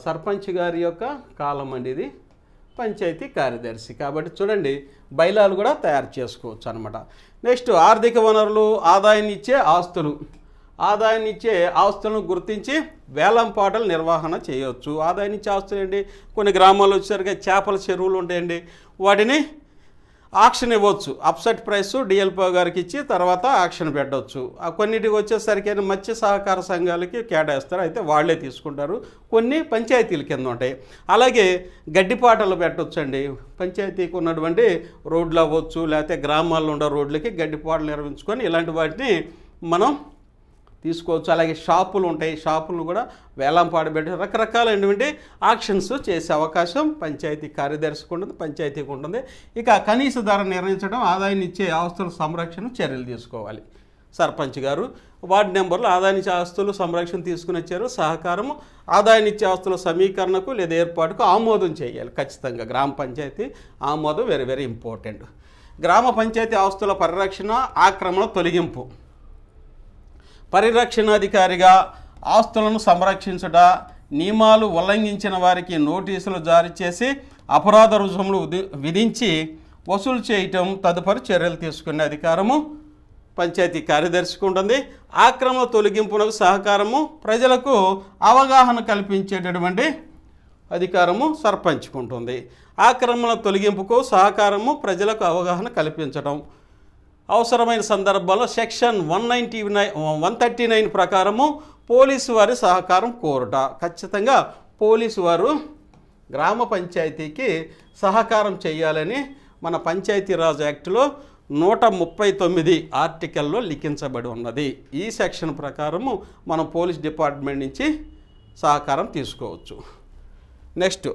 సర్పంచ్ గారి యొక్క కాలం అండి, ఇది పంచాయతీ కార్యదర్శి. కాబట్టి చూడండి బైలాలు కూడా తయారు చేసుకోవచ్చు అనమాట. నెక్స్ట్ ఆర్థిక వనరులు, ఆదాయాన్ని ఇచ్చే ఆస్తులు. ఆదాయాన్ని ఇచ్చే ఆస్తులను గుర్తించి వేలంపాటల నిర్వహణ చేయవచ్చు. ఆదాయాన్ని ఇచ్చే ఆస్తులు ఏంటి, కొన్ని గ్రామాల్లో వచ్చేసరికి చేపల చెరువులు ఉంటాయండి, వాటిని ఆక్షన్ ఇవ్వచ్చు. అప్సెట్ ప్రైస్ డిఎల్పో గారికి ఇచ్చి తర్వాత ఆక్షన్ పెట్టవచ్చు. కొన్నిటికి వచ్చేసరికి మత్స్య సహకార సంఘాలకి కేటాయిస్తారు, అయితే వాళ్ళే తీసుకుంటారు. కొన్ని పంచాయతీల కింద ఉంటాయి. అలాగే గడ్డిపాటలు పెట్టవచ్చు అండి. పంచాయతీకి ఉన్నటువంటి రోడ్లు అవ్వచ్చు, లేకపోతే గ్రామాల్లో ఉన్న రోడ్లకి గడ్డిపాటలు నిర్వహించుకొని ఇలాంటి వాటిని మనం తీసుకోవచ్చు. అలాగే షాపులు ఉంటాయి, షాపులను కూడా వేలంపాట పెట్టి రకరకాలైనటువంటి ఆక్షన్స్ చేసే అవకాశం పంచాయతీ కార్యదర్శికి ఉంటుంది, పంచాయతీకి ఉంటుంది. ఇక కనీస ధర నిర్ణయించడం, ఆదాయాన్ని ఇచ్చే ఆస్తుల సంరక్షణ చర్యలు తీసుకోవాలి. సర్పంచ్ గారు వార్డు నెంబర్లు ఆదాయాన్ని ఇచ్చే ఆస్తులు సంరక్షణ తీసుకుని వచ్చారు. సహకారము ఆదాయాన్ని ఇచ్చే ఆస్తుల సమీకరణకు లేదా ఏర్పాటుకు ఆమోదం చేయాలి ఖచ్చితంగా. గ్రామ పంచాయతీ ఆమోదం వెరీ వెరీ ఇంపార్టెంట్. గ్రామ పంచాయతీ ఆస్తుల పరిరక్షణ, ఆక్రమణ తొలగింపు. పరిరక్షణాధికారిగా ఆస్తులను సంరక్షించుట, నియమాలు ఉల్లంఘించిన వారికి నోటీసులు జారీ చేసి అపరాధ రుసుములు విధించి వసూలు చేయటం తదుపరి చర్యలు తీసుకునే అధికారము పంచాయతీ కార్యదర్శికి ఉంటుంది. ఆక్రమణ తొలగింపునకు సహకారము, ప్రజలకు అవగాహన కల్పించేటటువంటి అధికారము సర్పంచ్కి ఉంటుంది. ఆక్రమణ తొలగింపుకు సహకారము, ప్రజలకు అవగాహన కల్పించడం. అవసరమైన సందర్భాల్లో సెక్షన్ 139 ప్రకారము పోలీసు వారి సహకారం కోరుట. ఖచ్చితంగా పోలీసు వారు గ్రామ పంచాయతీకి సహకారం చేయాలని మన పంచాయతీరాజ్ యాక్ట్లో 139 ఆర్టికల్లో లిఖించబడి ఉన్నది. ఈ సెక్షన్ ప్రకారము మనం పోలీస్ డిపార్ట్మెంట్ నుంచి సహకారం తీసుకోవచ్చు. నెక్స్ట్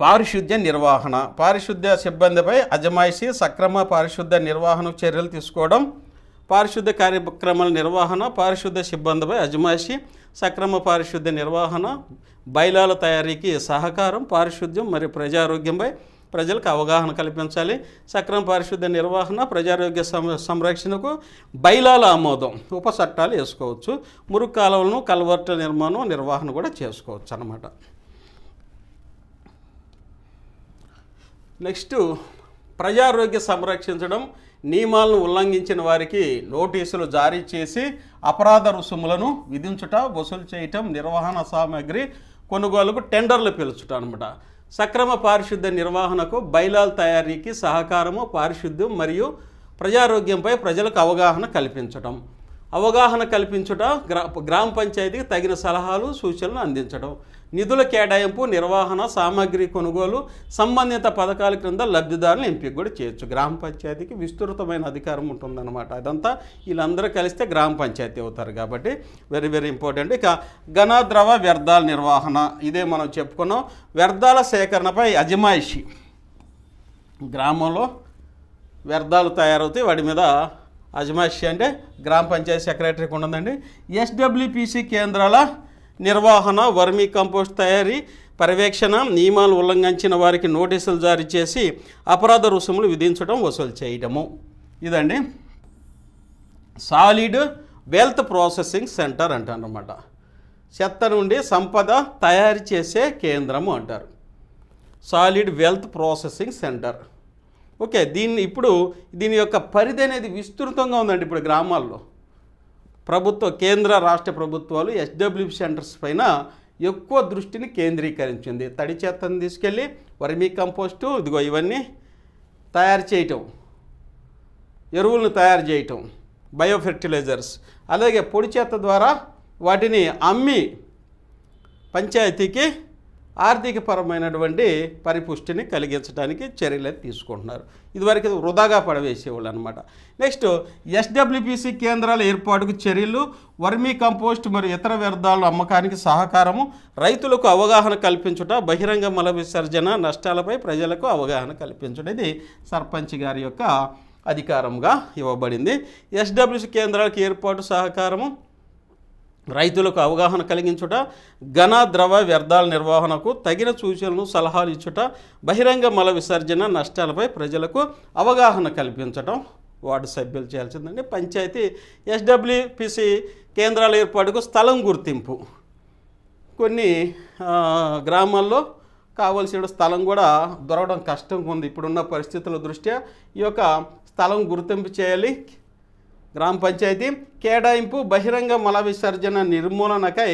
పారిశుద్ధ్య నిర్వహణ. పారిశుద్ధ్య సిబ్బందిపై అజమాయిషీ, సక్రమ పారిశుద్ధ్య నిర్వహణ చర్యలు తీసుకోవడం. పారిశుద్ధ్య కార్యక్రమాల నిర్వహణ, పారిశుద్ధ్య సిబ్బందిపై అజమాయిషీ, సక్రమ పారిశుద్ధ్య నిర్వహణ, బైలాల తయారీకి సహకారం, పారిశుద్ధ్యం మరియు ప్రజారోగ్యంపై ప్రజలకు అవగాహన కల్పించాలి. సక్రమ పారిశుద్ధ్య నిర్వహణ, ప్రజారోగ్య సంరక్షణకు బైలాల ఆమోదం, ఉప చట్టాలు వేసుకోవచ్చు. మురుగు కాలువలను, కల్వర్టు నిర్వహణ కూడా చేసుకోవచ్చు అన్నమాట. నెక్స్ట్ ప్రజారోగ్య సంరక్షించడం, నియమాలను ఉల్లంఘించిన వారికి నోటీసులు జారీ చేసి అపరాధ రుసుములను విధించుట, వసూలు చేయటం, నిర్వహణ సామాగ్రి కొనుగోలుకు టెండర్లు పిలుచుట అనమాట. సక్రమ పారిశుద్ధ్య నిర్వహణకు బైలాల తయారీకి సహకారము, పారిశుద్ధ్యం మరియు ప్రజారోగ్యంపై ప్రజలకు అవగాహన కల్పించడం. అవగాహన కల్పించుట, గ్రామ పంచాయతీకి తగిన సలహాలు, సూచనలు అందించడం. నిధుల కేటాయింపు, నిర్వహణ, సామాగ్రి కొనుగోలు, సంబంధిత పథకాల క్రింద లబ్ధిదారులను ఎంపిక కూడా చేయొచ్చు. గ్రామ పంచాయతీకి విస్తృతమైన అధికారం ఉంటుందన్నమాట. అదంతా వీళ్ళందరూ కలిస్తే గ్రామ పంచాయతీ అవుతారు కాబట్టి వెరీ వెరీ ఇంపార్టెంట్. ఇక ఘన ద్రవ వ్యర్థాల నిర్వహణ, ఇదే మనం చెప్పుకున్నాం. వ్యర్థాల సేకరణపై అజమాయిషీ. గ్రామంలో వ్యర్థాలు తయారవుతాయి, వాటి మీద అజమాయిషీ అంటే గ్రామ పంచాయతీ సెక్రటరీకి ఉండదండి. ఎస్డబ్ల్యూపీసీ కేంద్రాల నిర్వహణ, వర్మీ కంపోస్ట్ తయారీ, పర్యవేక్షణ, నియమాలు ఉల్లంఘించిన వారికి నోటీసులు జారీ చేసి అపరాధ రుసుములు విధించడం, వసూలు చేయడము. ఇదండి సాలిడ్ వెల్త్ ప్రాసెసింగ్ సెంటర్ అంటారన్నమాట. చెత్త నుండి సంపద తయారు చేసే కేంద్రము అంటారు. Solid wealth processing centre. Okay, దీని యొక్క పరిధి అనేది విస్తృతంగా ఉందండి. ఇప్పుడు గ్రామాల్లో కేంద్ర రాష్ట్ర ప్రభుత్వాలు ఎస్డబ్ల్యూ సెంటర్స్ పైన ఎక్కువ దృష్టిని కేంద్రీకరించింది. తడి చెత్తను తీసుకెళ్ళి వర్మీ కంపోస్టు, ఇవన్నీ తయారు చేయటం, ఎరువులను తయారు చేయటం, బయో ఫెర్టిలైజర్స్, అలాగే పొడి చెత్త ద్వారా వాటిని అమ్మి పంచాయతీకి ఆర్థికపరమైనటువంటి పరిపుష్టిని కలిగించడానికి చర్యలు తీసుకుంటున్నారు. ఇదివరకు వృధాగా పడవేసేవాళ్ళు అనమాట. నెక్స్ట్ ఎస్డబ్ల్యూపీసీ కేంద్రాల ఏర్పాటుకు చర్యలు, వర్మీ కంపోస్ట్ మరియు ఇతర వ్యర్థాల అమ్మకానికి సహకారము, రైతులకు అవగాహన కల్పించుట, బహిరంగ మల విసర్జన నష్టాలపై ప్రజలకు అవగాహన కల్పించడం. ఇది సర్పంచ్ గారి యొక్క అధికారంగా ఇవ్వబడింది. ఎస్డబ్ల్యూసీ కేంద్రాలకు ఏర్పాటు, సహకారము, రైతులకు అవగాహన కలిగించుట, ఘన ద్రవ వ్యర్థాల నిర్వహణకు తగిన సూచనలు, సలహాలు ఇచ్చుట, బహిరంగ మల విసర్జన నష్టాలపై ప్రజలకు అవగాహన కల్పించడం. వార్డు సభ్యులు చేయాల్సిందండి. పంచాయతీ ఎస్డబ్ల్యూపిసి కేంద్రాల ఏర్పాటుకు స్థలం గుర్తింపు. కొన్ని గ్రామాల్లో కావలసిన స్థలం కూడా దొరకడం కష్టంగా ఉంది. ఇప్పుడున్న పరిస్థితుల దృష్ట్యా ఈ యొక్క స్థలం గుర్తింపు చేయాలి. గ్రామ పంచాయతీ కేటాయింపు, బహిరంగ మల విసర్జన నిర్మూలనకై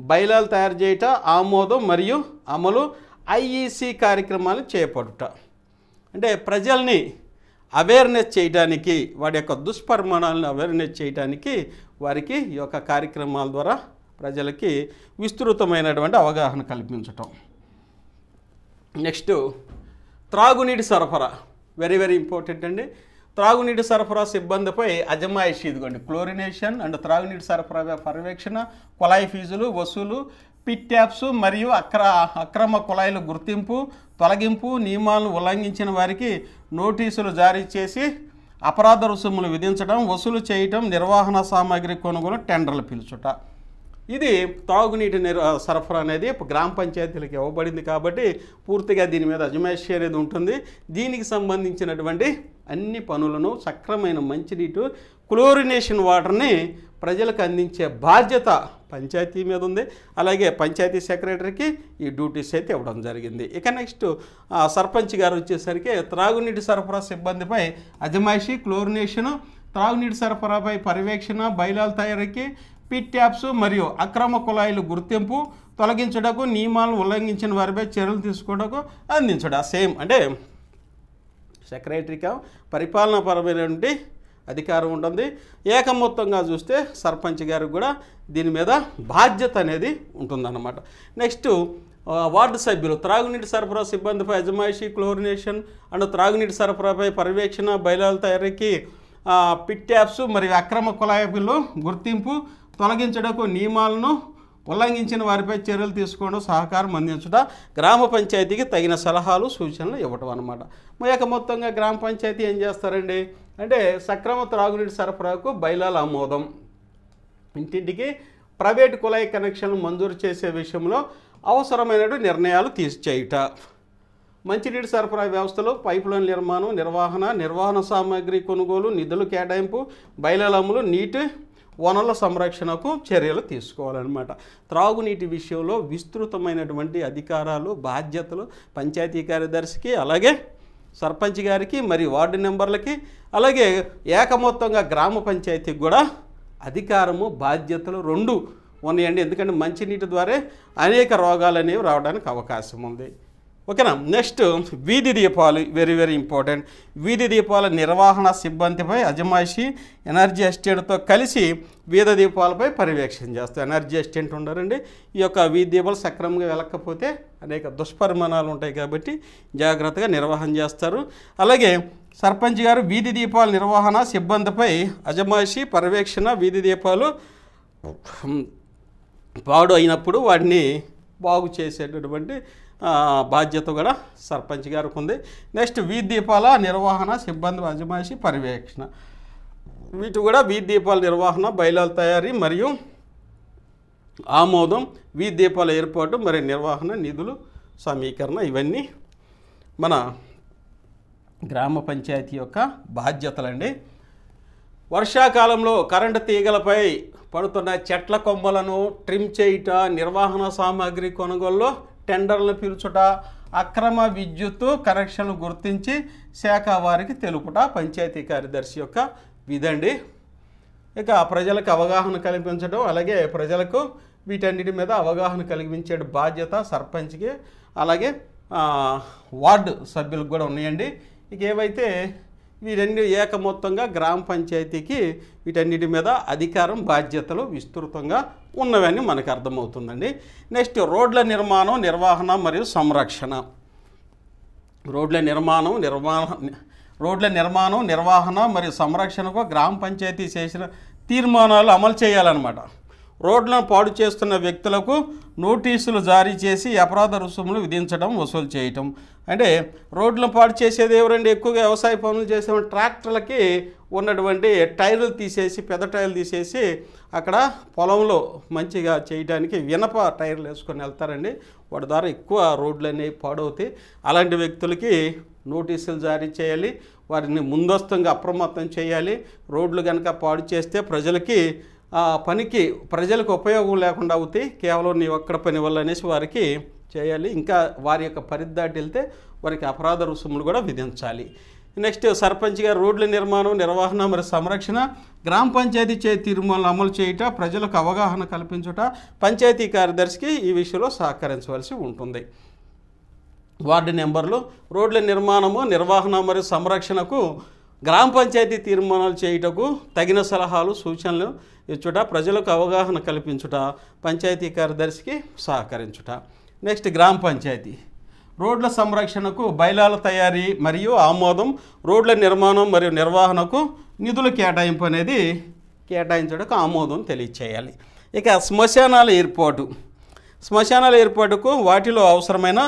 బైలాలు తయారు చేయుట, ఆమోదం మరియు అమలు, ఐఈసి కార్యక్రమాలు చేపడుట. అంటే ప్రజల్ని అవేర్నెస్ చేయడానికి, వాడి యొక్క దుష్పరిమాణాలను అవేర్నెస్ చేయడానికి వారికి ఈ యొక్క కార్యక్రమాల ద్వారా ప్రజలకి విస్తృతమైనటువంటి అవగాహన కల్పించటం. నెక్స్ట్ త్రాగునీటి సరఫరా, వెరీ వెరీ ఇంపార్టెంట్ అండి. త్రాగునీటి సరఫరా సిబ్బందిపై అజమాయిషీ, ఇదిగోండి క్లోరినేషన్ అండ్ త్రాగునీటి సరఫరా పర్యవేక్షణ, కుళాయి ఫీజులు వసూలు, పిట్ ట్యాప్స్ మరియు అక్రమ కుళాయిల గుర్తింపు, తొలగింపు, నియమాలను ఉల్లంఘించిన వారికి నోటీసులు జారీ చేసి అపరాధ రుసుములు విధించడం, వసూలు చేయటం, నిర్వహణ సామాగ్రి కొనుగోలు, టెండర్లు పిలుచుట. ఇది తాగునీటి సరఫరా అనేది గ్రామ పంచాయతీలకు ఇవ్వబడింది కాబట్టి పూర్తిగా దీని మీద అజమాయిషీ అనేది ఉంటుంది. దీనికి సంబంధించినటువంటి అన్ని పనులను సక్రమైన మంచినీటి క్లోరినేషన్ వాటర్ని ప్రజలకు అందించే బాధ్యత పంచాయతీ మీద ఉంది. అలాగే పంచాయతీ సెక్రటరీకి ఈ డ్యూటీస్ అయితే ఇవ్వడం జరిగింది. ఇక నెక్స్ట్ సర్పంచ్ గారు వచ్చేసరికి త్రాగునీటి సరఫరా సిబ్బందిపై అజమాయిషీ, క్లోరినేషను, త్రాగునీటి సరఫరాపై పర్యవేక్షణ, బైలాల తయారీకి, పిట్ ట్యాప్స్ మరియు అక్రమ కుళాయిలు గుర్తింపు, తొలగించడకు, నియమాలను ఉల్లంఘించిన వారిపై చర్యలు తీసుకోవడానికి అందించడం. సేమ్ అంటే సెక్రటరీకి పరిపాలనాపరమైనటువంటి అధికారం ఉంటుంది. ఏకమొత్తంగా చూస్తే సర్పంచ్ గారికి కూడా దీని మీద బాధ్యత అనేది ఉంటుందన్నమాట. నెక్స్ట్ వార్డు సభ్యులు త్రాగునీటి సరఫరా సిబ్బందిపై అజమాయిషీ, క్లోరినేషన్ అండ్ త్రాగునీటి సరఫరాపై పర్యవేక్షణ, బైలాల తయారీకి, పిట్ ట్యాప్స్ మరియు అక్రమ కుళాయిలు గుర్తింపు, తొలగించడకు, నియమాలను ఉల్లంఘించిన వారిపై చర్యలు తీసుకోవడం, సహకారం అందించడం, గ్రామ పంచాయతీకి తగిన సలహాలు సూచనలు ఇవ్వటం అన్నమాట. మొత్తంగా గ్రామ పంచాయతీ ఏం చేస్తారండి అంటే సక్రమ త్రాగునీటి సరఫరాకు బైలాల ఆమోదం, ఇంటింటికి ప్రైవేటు కుళాయి కనెక్షన్లు మంజూరు చేసే విషయంలో అవసరమైనటువంటి నిర్ణయాలు చేయుట, మంచినీటి సరఫరా వ్యవస్థలో పైపులైన నిర్మాణం, నిర్వహణ సామాగ్రి కొనుగోలు, నిధులు కేటాయింపు, బైలాల అమలు, నీటి వనరుల సంరక్షణకు చర్యలు తీసుకోవాలన్నమాట. త్రాగునీటి విషయంలో విస్తృతమైనటువంటి అధికారాలు, బాధ్యతలు పంచాయతీ కార్యదర్శికి, అలాగే సర్పంచ్ గారికి మరియు వార్డు మెంబర్లకి, అలాగే ఏకమొత్తంగా గ్రామ పంచాయతీకి కూడా అధికారము, బాధ్యతలు రెండు ఉన్నాయండి. ఎందుకంటే మంచినీటి ద్వారా అనేక రోగాలు అనేవి రావడానికి అవకాశం ఉంది. ఓకేనా. నెక్స్ట్ వీధి దీపాలు, వెరీ వెరీ ఇంపార్టెంట్. వీధి దీపాల నిర్వహణ సిబ్బందిపై అజమాయిషీ, ఎనర్జీ అసిస్టెంట్తో కలిసి వీధి దీపాలపై పర్యవేక్షణ చేస్తారు. ఎనర్జీ అసిస్టెంట్ ఉండారండి. ఈ యొక్క వీధి దీపాలు సక్రమంగా వెళ్ళకపోతే అనేక దుష్పరిమాణాలు ఉంటాయి కాబట్టి జాగ్రత్తగా నిర్వహణ చేస్తారు. అలాగే సర్పంచ్ గారు వీధి దీపాల నిర్వహణ సిబ్బందిపై అజమాయిషీ, పర్యవేక్షణ, వీధి దీపాలు పాడు అయినప్పుడు వాటిని బాగు చేసేటటువంటి బాధ్యత కూడా సర్పంచ్ గారికి ఉంది. నెక్స్ట్ వీధి దీపాల నిర్వహణ సిబ్బంది అజమాయిషీ, పర్యవేక్షణ, వీటి కూడా వీధి దీపాల నిర్వహణ, బైలాల తయారీ మరియు ఆమోదం, వీధి దీపాల ఏర్పాటు మరియు నిర్వహణ, నిధులు సమీకరణ, ఇవన్నీ మన గ్రామ పంచాయతీ యొక్క బాధ్యతలండి. వర్షాకాలంలో కరెంటు తీగలపై పడుతున్న చెట్ల కొమ్మలను ట్రిమ్ చేయుట, నిర్వహణ సామాగ్రి కొనుగోలులో టెండర్లను పిలుచుట, అక్రమ విద్యుత్తు కనెక్షన్లు గుర్తించి శాఖ వారికి తెలుపుట పంచాయతీ కార్యదర్శి యొక్క విధండి. ఇక ప్రజలకు అవగాహన కల్పించడం, అలాగే ప్రజలకు వీటన్నిటి మీద అవగాహన కలిగించే బాధ్యత సర్పంచ్కి, అలాగే వార్డు సభ్యులకు కూడా ఉన్నాయండి. ఇక ఏవైతే వీరన్నీ ఏకమొత్తంగా గ్రామ పంచాయతీకి వీటన్నిటి మీద అధికారం, బాధ్యతలు విస్తృతంగా ఉన్నవని మనకు అర్థమవుతుందండి. నెక్స్ట్ రోడ్ల నిర్మాణం, నిర్వహణ మరియు సంరక్షణ. రోడ్ల నిర్మాణం, నిర్వహణ మరియు సంరక్షణకు గ్రామ పంచాయతీ చేసిన తీర్మానాలు అమలు చేయాలన్నమాట. రోడ్లను పాడు చేస్తున్న వ్యక్తులకు నోటీసులు జారీ చేసి అపరాధ రుసుములు విధించడం, వసూలు చేయటం. అంటే రోడ్లను పాడు చేసేది ఎవరండి? ఎక్కువగా వ్యవసాయ పనులు చేసే ట్రాక్టర్లకి ఉన్నటువంటి టైర్లు తీసేసి, పెద్ద టైర్లు తీసేసి అక్కడ పొలంలో మంచిగా చేయడానికి వినప టైర్లు వేసుకొని వెళ్తారండి. వాటి ద్వారా ఎక్కువ రోడ్లు అనేవి పాడవుతాయి. అలాంటి వ్యక్తులకి నోటీసులు జారీ చేయాలి, వారిని ముందస్తుగా అప్రమత్తం చేయాలి. రోడ్లు కనుక పాడు చేస్తే ప్రజలకి పనికి ప్రజలకు ఉపయోగం లేకుండా అవుతాయి, కేవలం నీ ఒక్కడ పని వల్ల అనేసి వారికి చేయాలి. ఇంకా వారి యొక్క పరిధి వెళ్తే వారికి అపరాధ రుసుములు కూడా విధించాలి. నెక్స్ట్ సర్పంచ్ గారు రోడ్ల నిర్మాణం, నిర్వహణ మరియు సంరక్షణ, గ్రామ పంచాయతీ తీర్మానాలు అమలు చేయుట, ప్రజలకు అవగాహన కల్పించుట, పంచాయతీ కార్యదర్శికి ఈ విషయంలో సహకరించవలసి ఉంటుంది. వార్డు నెంబర్లు రోడ్ల నిర్మాణము, నిర్వహణ మరియు సంరక్షణకు గ్రామ పంచాయతీ తీర్మానాలు చేయుటకు తగిన సలహాలు సూచనలు ఇచ్చుట, ప్రజలకు అవగాహన కల్పించుట, పంచాయతీ కార్యదర్శికి సహకరించుట. నెక్స్ట్ గ్రామ పంచాయతీ రోడ్ల సంరక్షణకు బైలాల తయారీ మరియు ఆమోదం, రోడ్ల నిర్మాణం మరియు నిర్వహణకు నిధుల కేటాయింపు అనేది కేటాయించడానికి ఆమోదం తెలియచేయాలి. ఇక శ్మశానాల ఏర్పాటుకు వాటిలో అవసరమైన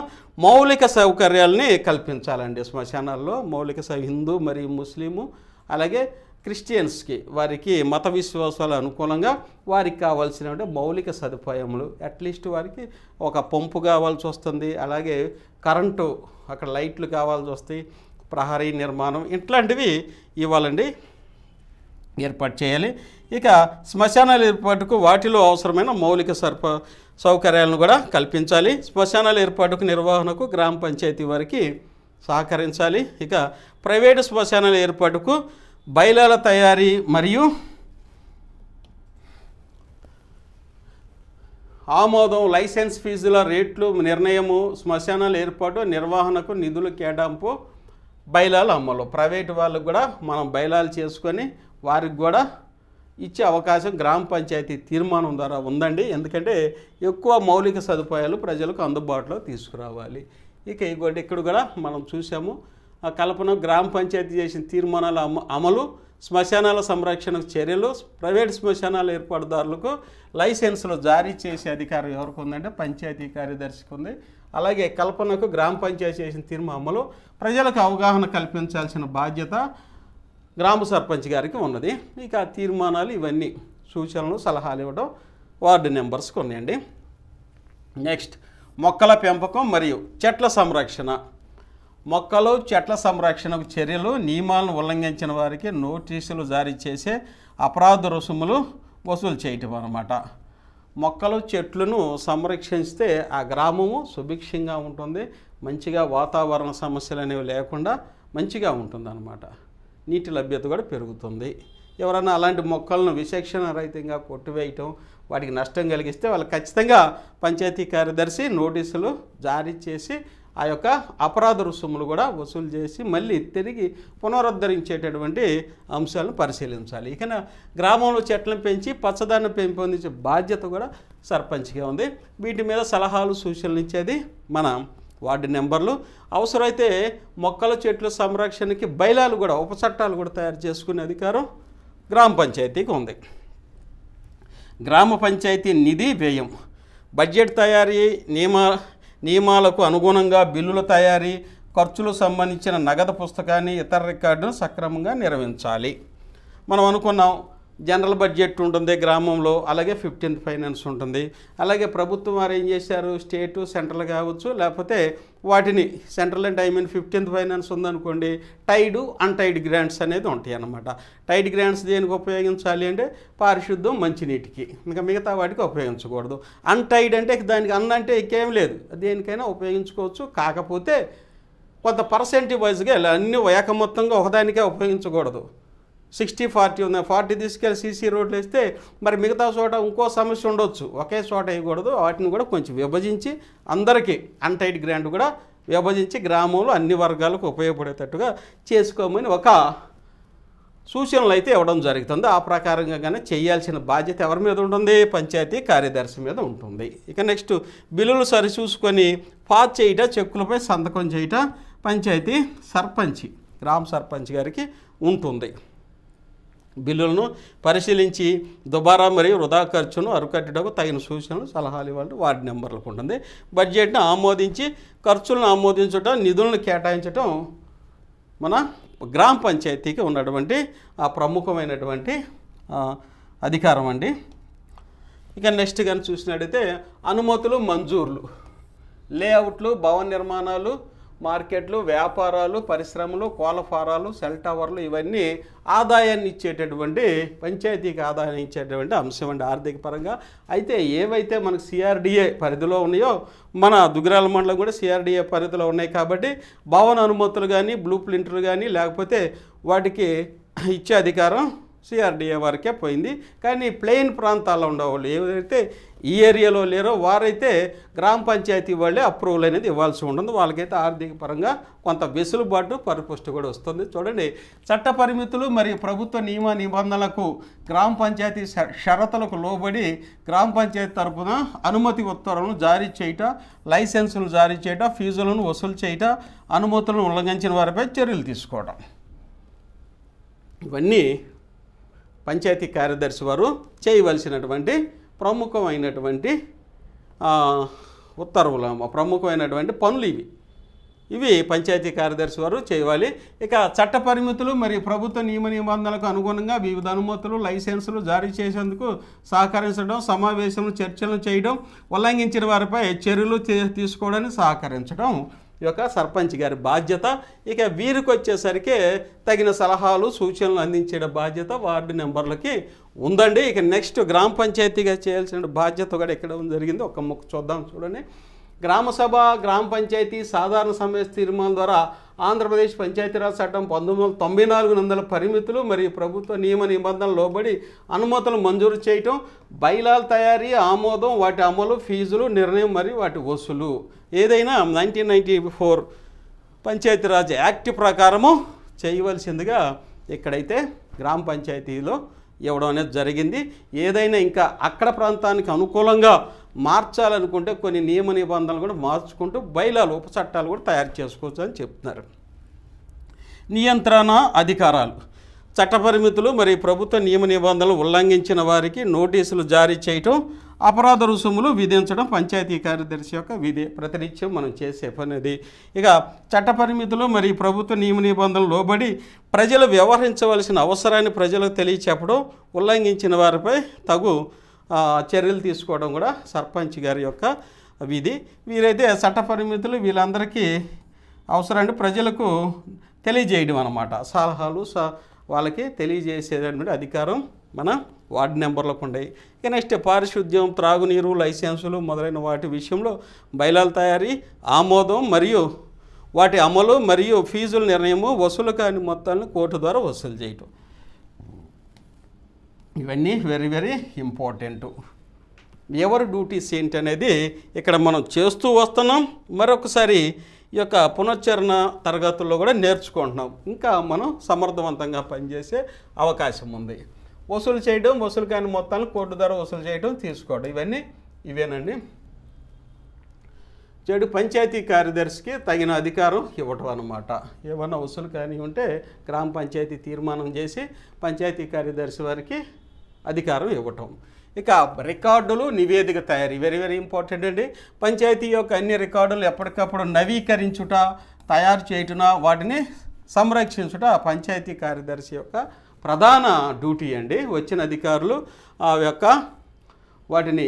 మౌలిక సౌకర్యాలని కల్పించాలండి. శ్మశానాల్లో మౌలిక హిందూ మరియు ముస్లిము అలాగే క్రిస్టియన్స్కి వారికి మత విశ్వాసాల అనుకూలంగా వారికి కావాల్సిన మౌలిక సదుపాయములు, అట్లీస్ట్ వారికి ఒక పంపు కావాల్సి వస్తుంది, అలాగే కరెంటు అక్కడ లైట్లు కావాల్సి వస్తాయి, ప్రహరీ నిర్మాణం ఇట్లాంటివి ఇవ్వాలండి, ఏర్పాటు చేయాలి. ఇక శ్మశానాల ఏర్పాటుకు వాటిలో అవసరమైన మౌలిక సౌకర్యాలను కూడా కల్పించాలి. శ్మశానాల ఏర్పాటుకు నిర్వహణకు గ్రామ పంచాయతీ వారికి సహకరించాలి. ఇక ప్రైవేటు శ్మశానాల ఏర్పాటుకు బైలాల తయారీ మరియు ఆమోదం, లైసెన్స్ ఫీజుల రేట్లు నిర్ణయము, శ్మశానాల ఏర్పాటు నిర్వహణకు నిధుల కేటాయింపు, బైలాల అమలు. ప్రైవేటు వాళ్ళకు కూడా మనం బైలాలు చేసుకొని వారికి కూడా ఇచ్చే అవకాశం గ్రామ పంచాయతీ తీర్మానం ద్వారా ఉందండి. ఎందుకంటే ఎక్కువ మౌలిక సదుపాయాలు ప్రజలకు అందుబాటులో తీసుకురావాలి. ఇక ఇక్కడ కూడా మనం చూసాము, కల్పన గ్రామ పంచాయతీ చేసిన తీర్మానాల అమలు, శ్మశానాల సంరక్షణకు చర్యలు, ప్రైవేట్ శ్మశానాల ఏర్పాటుదారులకు లైసెన్సులు జారీ చేసే అధికారం ఎవరికి ఉందంటే పంచాయతీ కార్యదర్శికి ఉంది. అలాగే కల్పనకు గ్రామ పంచాయతీ చేసిన తీర్మానం అమలు, ప్రజలకు అవగాహన కల్పించాల్సిన బాధ్యత గ్రామ సర్పంచ్ గారికి ఉన్నది. ఇక తీర్మానాలు ఇవన్నీ సూచనలు సలహాలు ఇవ్వడం వార్డు మెంబర్స్కి ఉన్నాయండి. నెక్స్ట్ మొక్కల పెంపకం మరియు చెట్ల సంరక్షణ. మొక్కలు చెట్ల సంరక్షణకు చర్యలు, నియమాలను ఉల్లంఘించిన వారికి నోటీసులు జారీ చేసే అపరాధ రుసుములు వసూలు చేయటం అన్నమాట. మొక్కలు చెట్లను సంరక్షిస్తే ఆ గ్రామము సుభిక్షంగా ఉంటుంది, మంచిగా వాతావరణ సమస్యలు అనేవి లేకుండా మంచిగా ఉంటుందన్నమాట. నీటి లభ్యత కూడా పెరుగుతుంది. ఎవరైనా అలాంటి మొక్కలను విచక్షణ రహితంగా కొట్టివేయటం, వాటికి నష్టం కలిగిస్తే వాళ్ళు ఖచ్చితంగా పంచాయతీ కార్యదర్శి నోటీసులు జారీ చేసి ఆ యొక్క అపరాధ రుసుములు కూడా వసూలు చేసి మళ్ళీ తిరిగి పునరుద్ధరించేటటువంటి అంశాలను పరిశీలించాలి. ఇక గ్రామంలో చెట్లను పెంచి పచ్చదనం పెంపొందించే బాధ్యత కూడా సర్పంచ్గా ఉంది. వీటి మీద సలహాలు సూచనలు ఇచ్చేది మన వార్డు నెంబర్లు. అవసరమైతే మొక్కల చెట్ల సంరక్షణకి బైలాలు కూడా ఉపచట్టాలు కూడా తయారు చేసుకునే అధికారం గ్రామ పంచాయతీకి ఉంది. గ్రామ పంచాయతీ నిధి వ్యయం, బడ్జెట్ తయారీ, నియమాలకు అనుగుణంగా బిల్లుల తయారీ, ఖర్చులు సంబంధించిన నగదు పుస్తకాన్ని ఇతర రికార్డును సక్రమంగా నిర్వహించాలి. మనం అనుకున్నాం జనరల్ బడ్జెట్ ఉంటుంది గ్రామంలో, అలాగే 15th ఫైనాన్స్ ఉంటుంది. అలాగే ప్రభుత్వం వారు ఏం చేశారు, స్టేటు సెంట్రల్ కావచ్చు, లేకపోతే వాటిని సెంట్రల్ అంటే 15th ఫైనాన్స్ ఉందనుకోండి, టైడ్ అన్టైడ్ గ్రాంట్స్ అనేది ఉంటాయి అన్నమాట. టైడ్ గ్రాంట్స్ దేనికి ఉపయోగించాలి అంటే పారిశుద్ధం, మంచినీటికి, ఇంకా మిగతా వాటికి ఉపయోగించకూడదు. అన్టైడ్ అంటే దానికి అంటే ఇంకేం లేదు, దేనికైనా ఉపయోగించుకోవచ్చు. కాకపోతే కొంత పర్సెంటేజ్ వైజ్గా ఇలా అన్ని ఏకమొత్తంగా ఒకదానికే ఉపయోగించకూడదు. 60-40 ఉంది, 40 తీసుకెళ్ళి సీసీ రోడ్లు వేస్తే మరి మిగతా చోట ఇంకో సమస్య ఉండొచ్చు, ఒకే చోట వేయకూడదు. వాటిని కూడా కొంచెం విభజించి అందరికీ అన్టైడ్ గ్రాంట్ కూడా విభజించి గ్రామంలో అన్ని వర్గాలకు ఉపయోగపడేటట్టుగా చేసుకోమని ఒక సూచనలు అయితే ఇవ్వడం జరుగుతుంది. ఆ ప్రకారంగానే చేయాల్సిన బాధ్యత ఎవరి మీద ఉంటుంది, పంచాయతీ కార్యదర్శి మీద ఉంటుంది. ఇక నెక్స్ట్ బిల్లులు సరిచూసుకొని పాస్ చేయట, చెక్కులపై సంతకం చేయట పంచాయతీ సర్పంచ్, గ్రామ సర్పంచ్ గారికి ఉంటుంది. బిల్లులను పరిశీలించి దుబారా మరియు వృధా ఖర్చును అరికట్టడానికి తగిన సూచనలు సలహాలు ఇవ్వాలంటే వార్డు నెంబర్లకు ఉంటుంది. బడ్జెట్ను ఆమోదించి ఖర్చులను ఆమోదించడం, నిధులను కేటాయించడం మన గ్రామ పంచాయతీకి ఉన్నటువంటి ఆ ప్రముఖమైనటువంటి అధికారం అండి. ఇక నెక్స్ట్ కానీ చూసినట్టయితే అనుమతులు, మంజూర్లు, లేఅవుట్లు, భవన నిర్మాణాలు, మార్కెట్లు, వ్యాపారాలు, పరిశ్రమలు, కోళ్ల ఫారాలు, సెల్ టవర్లు ఇవన్నీ ఆదాయాన్ని ఇచ్చేటటువంటి పంచాయతీకి ఆదాయాన్ని ఇచ్చేటటువంటి అంశం అండి ఆర్థిక పరంగా. అయితే ఏవైతే మనకు సిఆర్డిఏ పరిధిలో ఉన్నాయో మన దుగ్గిరాల మండలం కూడా సిఆర్డిఏ పరిధిలో ఉన్నాయి కాబట్టి భవన అనుమతులు కానీ బ్లూ ప్రింట్లు కానీ లేకపోతే వాటికి ఇచ్చే అధికారం సిఆర్డిఏ వారికే పోయింది. కానీ ప్లెయిన్ ప్రాంతాల్లో ఉండేవాళ్ళు ఏదైతే ఈ ఏరియాలో లేరో వారైతే గ్రామ పంచాయతీ వాళ్ళే అప్రూవల్ అనేది ఇవ్వాల్సి ఉంటుంది. వాళ్ళకైతే ఆర్థిక పరంగా కొంత వెసులుబాటు పరిపుష్టి కూడా వస్తుంది. చూడండి, చట్ట పరిమితులు మరియు ప్రభుత్వ నియమ నిబంధనలకు గ్రామ పంచాయతీ షరతులకు లోబడి గ్రామ పంచాయతీ తరపున అనుమతి ఉత్తర్వులను జారీ చేయట, లైసెన్సులు జారీ చేయట, ఫీజులను వసూలు చేయట, అనుమతులను ఉల్లంఘించిన వారిపై చర్యలు తీసుకోవడం, ఇవన్నీ పంచాయతీ కార్యదర్శి వారు చేయవలసినటువంటి ప్రముఖమైనటువంటి ఉత్తర్వులు, ప్రముఖమైనటువంటి పనులు ఇవి పంచాయతీ కార్యదర్శి వారు చేయాలి. ఇక చట్ట పరిమితులు మరియు ప్రభుత్వ నియమ నిబంధనలకు అనుగుణంగా వివిధ అనుమతులు, లైసెన్సులు జారీ చేసేందుకు సహకరించడం, సమావేశంలో చర్చలు చేయడం, ఉల్లంఘించిన వారిపై చర్యలు తీసుకోవడానికి సహకరించడం ఈ యొక్క సర్పంచ్ గారి బాధ్యత. ఇక వీరికి వచ్చేసరికి తగిన సలహాలు, సూచనలు అందించే బాధ్యత వార్డు మెంబర్లకి ఉందండి. ఇక నెక్స్ట్ గ్రామ పంచాయతీగా చేయాల్సిన బాధ్యత కూడా ఎక్కడ జరిగింది ఒక ముక్క చూద్దాం. చూడండి, గ్రామసభ, గ్రామ పంచాయతీ సాధారణ సమావేశ తీర్మానం ద్వారా ఆంధ్రప్రదేశ్ పంచాయతీరాజ్ చట్టం 1994 పరిమితులు మరియు ప్రభుత్వ నియమ నిబంధనలు లోబడి అనుమతులు మంజూరు చేయటం, బైలాల తయారీ, ఆమోదం, వాటి అమలు, ఫీజులు నిర్ణయం మరియు వాటి వసూలు ఏదైనా 1994 పంచాయతీరాజ్ యాక్ట్ ప్రకారము చేయవలసిందిగా ఇక్కడైతే గ్రామ పంచాయతీలో ఇవ్వడం అనేది జరిగింది. ఏదైనా ఇంకా అక్కడ ప్రాంతానికి అనుకూలంగా మార్చాలనుకుంటే కొన్ని నియమ నిబంధనలు కూడా మార్చుకుంటూ బైలాలు, ఉపచట్టాలు కూడా తయారు చేసుకోవచ్చు అని చెప్తున్నారు. నియంత్రణ అధికారాలు, చట్ట పరిమితులు మరియు ప్రభుత్వ నియమ నిబంధనలు ఉల్లంఘించిన వారికి నోటీసులు జారీ చేయటం, అపరాధ రుసుములు విధించడం పంచాయతీ కార్యదర్శి యొక్క విధి. ప్రతినిత్యం మనం చేసే పనిది. ఇక చట్ట పరిమితులు మరియు ప్రభుత్వ నియమ నిబంధనలు లోబడి ప్రజలు వ్యవహరించవలసిన అవసరాన్ని ప్రజలకు తెలియచెప్పడం, ఉల్లంఘించిన వారిపై తగు చర్యలు తీసుకోవడం కూడా సర్పంచ్ గారి యొక్క విధి. వీరైతే చట్ట పరిమితులు వీళ్ళందరికీ అవసరాన్ని ప్రజలకు తెలియజేయడం అన్నమాట. సలహాలు వాళ్ళకి తెలియజేసేటువంటి అధికారం మన వార్డు నెంబర్లకు ఉన్నాయి. ఇక నెక్స్ట్ పారిశుద్ధ్యం, త్రాగునీరు, లైసెన్సులు మొదలైన వాటి విషయంలో బైలాల తయారీ, ఆమోదం మరియు వాటి అమలు మరియు ఫీజుల నిర్ణయము, వసూలు కాని మొత్తాలను కోర్టు ద్వారా వసూలు చేయటం, ఇవన్నీ వెరీ వెరీ ఇంపార్టెంట్. ఎవరి డ్యూటీస్ ఏంటి అనేది ఇక్కడ మనం చేస్తూ వస్తున్నాం. మరొకసారి ఈ యొక్క పునశ్చరణ తరగతుల్లో కూడా నేర్చుకుంటున్నాం. ఇంకా మనం సమర్థవంతంగా పనిచేసే అవకాశం ఉంది. వసూలు చేయడం, వసూలు కాని మొత్తాలను కోర్టు ద్వారా వసూలు చేయడం, తీసుకోవడం, ఇవేనండి. చెడు పంచాయతీ కార్యదర్శికి తగిన అధికారం ఇవ్వటం అన్నమాట. ఏమన్నా వసూలు కానీ ఉంటే గ్రామ పంచాయతీ తీర్మానం చేసి పంచాయతీ కార్యదర్శి వారికి అధికారం ఇవ్వటం. ఇక రికార్డులు, నివేదిక తయారీ వెరీ వెరీ ఇంపార్టెంట్ అండి. పంచాయతీ యొక్క అన్ని రికార్డులు ఎప్పటికప్పుడు నవీకరించుట, తయారు చేయుట, వాటిని సంరక్షించుట పంచాయతీ కార్యదర్శి యొక్క ప్రధాన డ్యూటీ అండి. వచ్చిన అధికారులు ఆ యొక్క వాటిని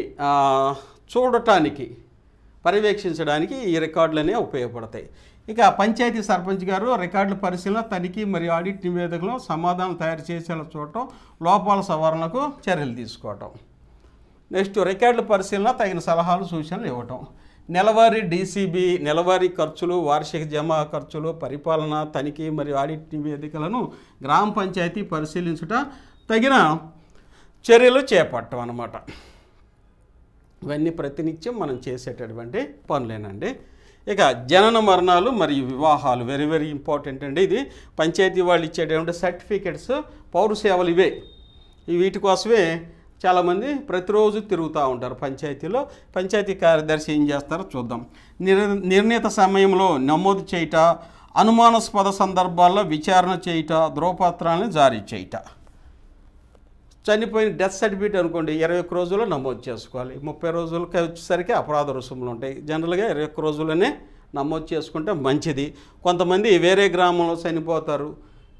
చూడటానికి, పర్యవేక్షించడానికి ఈ రికార్డులనే ఉపయోగపడతాయి. ఇక పంచాయతీ సర్పంచ్ గారు రికార్డుల పరిశీలన, తనిఖీ మరియు ఆడిట్ నివేదికలో సమాధానం తయారు చేసేలా చూడటం, లోపాల సవరణకు చర్యలు తీసుకోవటం. నెక్స్ట్ రికార్డుల పరిశీలన, తగిన సలహాలు, సూచనలు ఇవ్వటం. నెలవారీ డీసీబీ, నెలవారీ ఖర్చులు, వార్షిక జమా ఖర్చులు, పరిపాలన, తనిఖీ మరియు ఆడిట్ నివేదికలను గ్రామ పంచాయతీ పరిశీలించుట, తగిన చర్యలు చేపట్టడం అన్నమాట. ఇవన్నీ ప్రతినిత్యం మనం చేసేటటువంటి పనులేనండి. ఇక జనన మరణాలు మరియు వివాహాలు వెరీ వెరీ ఇంపార్టెంట్ అండి. ఇది పంచాయతీ వాళ్ళు ఇచ్చేటటువంటి సర్టిఫికెట్స్, పౌర సేవలు వీటి కోసమే చాలామంది ప్రతిరోజు తిరుగుతూ ఉంటారు పంచాయతీలో. పంచాయతీ కార్యదర్శి ఏం చేస్తారో చూద్దాం. నిర్ణీత సమయంలో నమోదు చేయట, అనుమానాస్పద సందర్భాల్లో విచారణ చేయట, ధ్రువపత్రాలను జారీ చేయట. చనిపోయిన డెత్ సర్టిఫికేట్ అనుకోండి 21 రోజుల్లో నమోదు చేసుకోవాలి. 30 రోజులకి వచ్చేసరికి అపరాధ రుసుములు ఉంటాయి. జనరల్గా 21 రోజుల్లోనే నమోదు చేసుకుంటే మంచిది. కొంతమంది వేరే గ్రామంలో చనిపోతారు,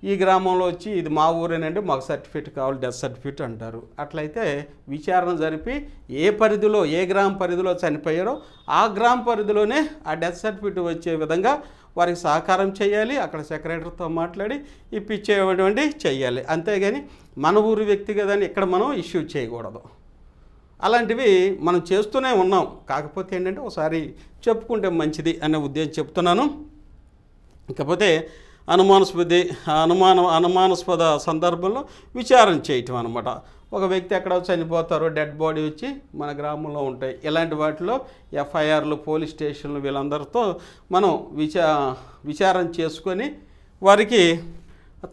ఈ గ్రామంలో వచ్చి ఇది మా ఊరేనంటే మాకు సర్టిఫికేట్ కావాలి, డెత్ సర్టిఫికేట్ అంటారు. అట్లయితే విచారణ జరిపి ఏ పరిధిలో, ఏ గ్రామ పరిధిలో చనిపోయారో ఆ గ్రామ పరిధిలోనే ఆ డెత్ సర్టిఫికేట్ వచ్చే విధంగా వారికి సహకారం చేయాలి, అక్కడ సెక్రటరీతో మాట్లాడి ఇప్పించేటువంటి చేయాలి. అంతేగాని మన ఊరు వ్యక్తి కదని ఇక్కడ మనం ఇష్యూ చేయకూడదు. అలాంటివి మనం చేస్తూనే ఉన్నాం. కాకపోతే ఏంటంటే ఒకసారి చెప్పుకుంటే మంచిది అనే ఉద్దేశం చెప్తున్నాను. ఇకపోతే అనుమానాస్పద సందర్భంలో విచారణ చేయటం అనమాట. ఒక వ్యక్తి ఎక్కడ చనిపోతారో డెడ్ బాడీ వచ్చి మన గ్రామంలో ఉంటాయి. ఇలాంటి వాటిలో ఎఫ్ఐఆర్లు, పోలీస్ స్టేషన్లు వీళ్ళందరితో మనం విచారణ చేసుకొని వారికి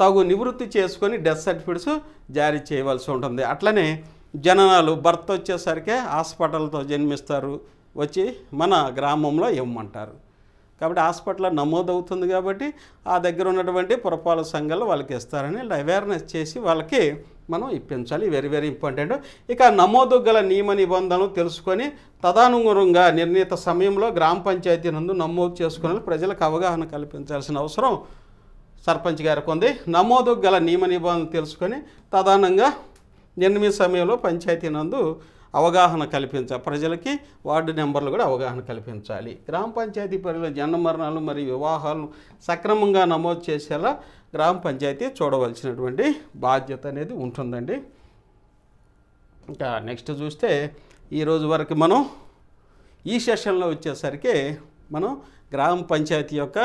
తగు నివృత్తి చేసుకొని డెత్ సర్టిఫికేట్స్ జారీ చేయవలసి ఉంటుంది. అట్లనే జననాలు భర్త వచ్చేసరికి హాస్పిటల్తో జన్మిస్తారు, వచ్చి మన గ్రామంలో ఇవ్వమంటారు. కాబట్టి హాస్పిటల్లో నమోదవుతుంది కాబట్టి ఆ దగ్గర ఉన్నటువంటి పురపాలక సంఘాలు వాళ్ళకి ఇస్తారని అవేర్నెస్ చేసి వాళ్ళకి మనం ఇప్పించాలి. Very very important. ఇక నమోదు గల నియమ నిబంధనలు తెలుసుకొని తదనుగుణంగా నిర్ణీత సమయంలో గ్రామ పంచాయతీ నందు నమోదు చేసుకుని ప్రజలకు అవగాహన కల్పించాల్సిన అవసరం సర్పంచ్ గారికి ఉంది. నమోదు గల నియమ నిబంధనలు తెలుసుకొని తదనుగుణంగా నిర్ణీత సమయంలో పంచాయతీ నందు అవగాహన కల్పించాలి. ప్రజలకి వార్డు నెంబర్లు కూడా అవగాహన కల్పించాలి. గ్రామ పంచాయతీ పరిధిలో జన్మ మరణాలు మరియు వివాహాలను సక్రమంగా నమోదు చేసేలా గ్రామ పంచాయతీ చూడవలసినటువంటి బాధ్యత అనేది ఉంటుందండి. ఇంకా నెక్స్ట్ చూస్తే ఈరోజు వరకు మనం ఈ సెషన్లో వచ్చేసరికి మనం గ్రామ పంచాయతీ యొక్క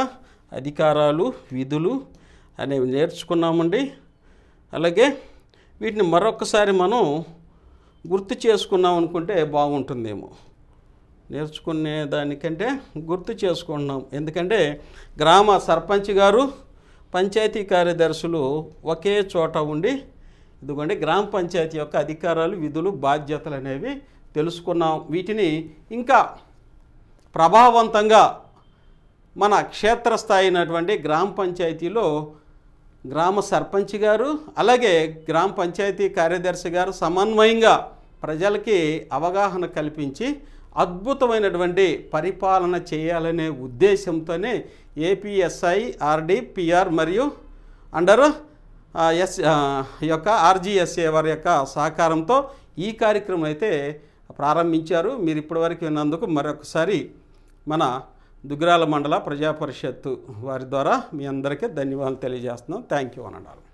అధికారాలు, విధులు అనేవి నేర్చుకున్నామండి. అలాగే వీటిని మరొకసారి మనం గుర్తు చేసుకున్నాం అనుకుంటే బాగుంటుందేమో. నేర్చుకునే దానికంటే గుర్తు చేసుకుంటున్నాం. ఎందుకంటే గ్రామ సర్పంచ్ గారు, పంచాయతీ కార్యదర్శులు ఒకే చోట ఉండి ఇదిగోండి గ్రామ పంచాయతీ యొక్క అధికారాలు, విధులు, బాధ్యతలు అనేవి తెలుసుకున్నాం. వీటిని ఇంకా ప్రభావవంతంగా మన క్షేత్రస్థాయి అయినటువంటి గ్రామ పంచాయతీలో గ్రామ సర్పంచ్ గారు అలాగే గ్రామ పంచాయతీ కార్యదర్శి గారు సమన్వయంగా ప్రజలకి అవగాహన కల్పించి అద్భుతమైనటువంటి పరిపాలన చేయాలనే ఉద్దేశంతోనే ఏపీఎస్ఐ, ఆర్డీపీఆర్ మరియు అండర్ యొక్క ఆర్జీఎస్ఏ వారి యొక్క సహకారంతో ఈ కార్యక్రమం అయితే ప్రారంభించారు. మీరు ఇప్పటివరకు విన్నందుకు మరొకసారి మన దుగ్గిరాల మండల ప్రజా పరిషత్తు వారి ద్వారా మీ అందరికీ ధన్యవాదాలు తెలియజేస్తున్నాం. థ్యాంక్ యూ అనండి.